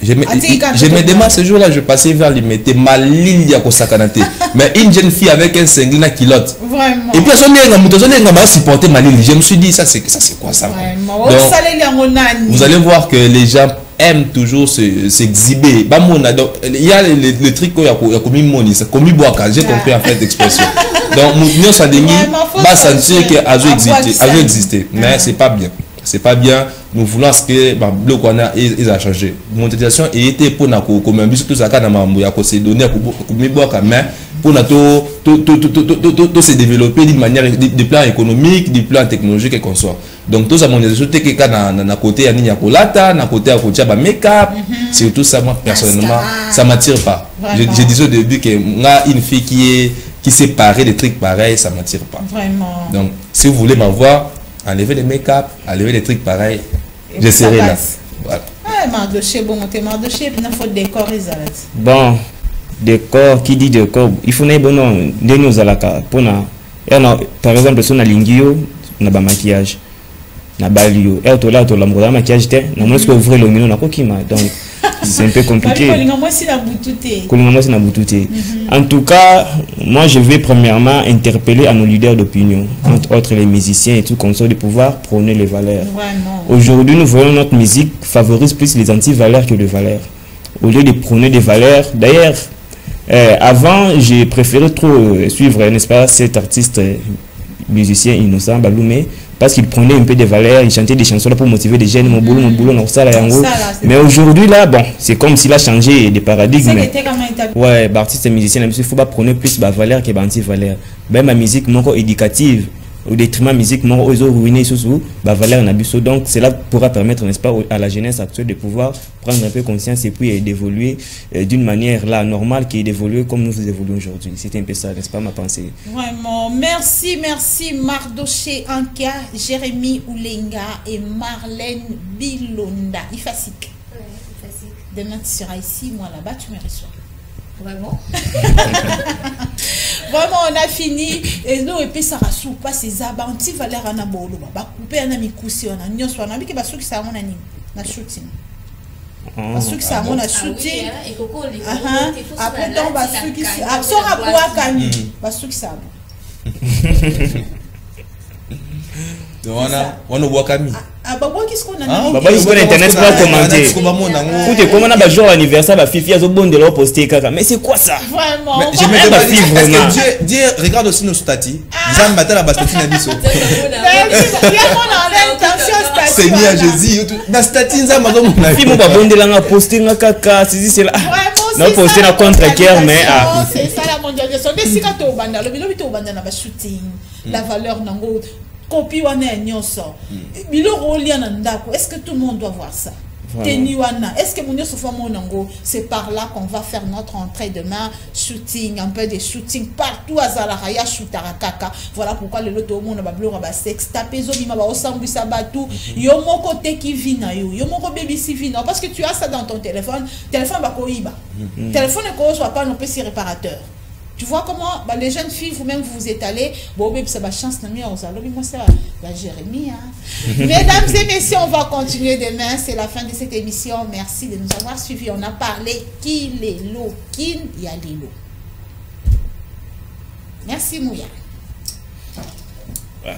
je me demande ce jour-là, je passais vers les métiers, ma ligne y a mais une jeune fille avec un cinglé na culotte. Vraiment. Et puis on a supporté ma ligne. Je me suis dit ça c'est quoi ça? Donc, vous allez voir que les gens aiment toujours s'exhiber. Il y a le truc qu'il y a commis moni, c'est commis boaka. J'ai compris en fait l'expression. Donc nous ça déni, bah sentir que a existé, mais c'est pas bien. C'est pas bien. Nous voulons que le Kwana a changé. Mondialisation était pour nous comme un tout ça quand on a se donner pour nous se développer d'une manière du plan économique, du plan technologique qu'on soit. Donc tout ça mondialisation c'est que quand na côté ya ninya kolata, na côté ya kotia ba make-up, c'est tout ça moi personnellement ça m'attire pas. Je disais au début que une fille qui s'est parée des trucs pareils, ça m'attire pas. Vraiment. Donc si vous voulez m'avoir enlever les make-up, enlever les trucs pareils, je serai là. Voilà. Bon, décor, qui dit décor, il faut que nous alaka pour par exemple si on a lingio, on a maquillage, on a balio, et on a la maquillage, on a ouvrir le menu, on a donc c'est un peu compliqué. En tout cas, moi je vais premièrement interpeller à nos leaders d'opinion, entre autres les musiciens et tout comme ça, de pouvoir prôner les valeurs. Aujourd'hui, nous voyons notre musique favorise plus les anti-valeurs que les valeurs. Au lieu de prôner des valeurs, d'ailleurs, avant j'ai préféré trop suivre, n'est-ce pas, cet artiste musicien Innocent Baloumé, parce qu'il prenait un peu des valeurs, il chantait des chansons là pour motiver les jeunes, mon boulot, ça là, mais aujourd'hui là, bon, c'est comme s'il a changé de paradigme. Ouais, artiste et musicien, il faut pas prôner plus de valeurs que anti-valeurs. Ben ma musique, mon éducative, au détriment musique, mon réseau ruiné sous valeur n'abuse. Donc cela pourra permettre, n'est-ce pas, à la jeunesse actuelle de pouvoir prendre un peu conscience et puis d'évoluer d'une manière là normale qui est d'évoluer comme nous évoluons aujourd'hui. C'est un peu ça, n'est-ce pas, ma pensée. Vraiment, merci Mardoché Anka, Jérémy Oulenga et Marlène Bilonda. Ifasik. Demain tu seras ici, moi là-bas, tu me reçois. Vraiment. Vraiment, on a fini. Et nous, et puis ça rassure pas ces abanti valeur à Nabolo. Bah, couper un ami coussi, on a nion soit. On a vu que Basou qui s'est amené na shooting. Basou qui s'est amené na shooting. Après, tant Basou qui s'est amené. Sora Boakani. Basou qui s'est amené. On a Boakani. Ah, bah, qu'est-ce qu'on a internet pour commenter. Écoutez, comment on a jour anniversaire, la fille, elle a bon de leur poster caca. Mais c'est quoi ça? Vraiment. Je me demande, est-ce que Dieu regarde aussi nos statuts? Ils ont battu la bastille à Bisso. Seigneur Jésus, la statue, ils ont battu la fille. Ils m'ont bon de la poster caca. C'est là. Non, poster la contre-guerre, mais. C'est ça la mondialisation. Mais si tu as au banda, le banda n'a pas shooting, la valeur n'a pas. Copie wana nyonso biloko liana ndako. Est-ce que tout le monde doit voir ça? Teni wana, est-ce que mon sofa monango, c'est par là qu'on va faire notre entrée demain, shooting, un peu de shooting partout à Zalaraya, shootarakaka. Voilà pourquoi le loto au monde ba blora ba sex taper zo bima ba osambu sabatu yo mon côté qui vit na yo mon baby si vit parce que tu as ça dans ton téléphone ba koiba téléphone ko soit pas non plus si réparateur. Tu vois comment les jeunes filles, vous-même, vous étalez. Bon, ça va chance, la Jérémie. Mesdames et messieurs, on va continuer demain. C'est la fin de cette émission. Merci de nous avoir suivis. On a parlé qui les lots, qui y a les lots. Merci, Mouya. Voilà.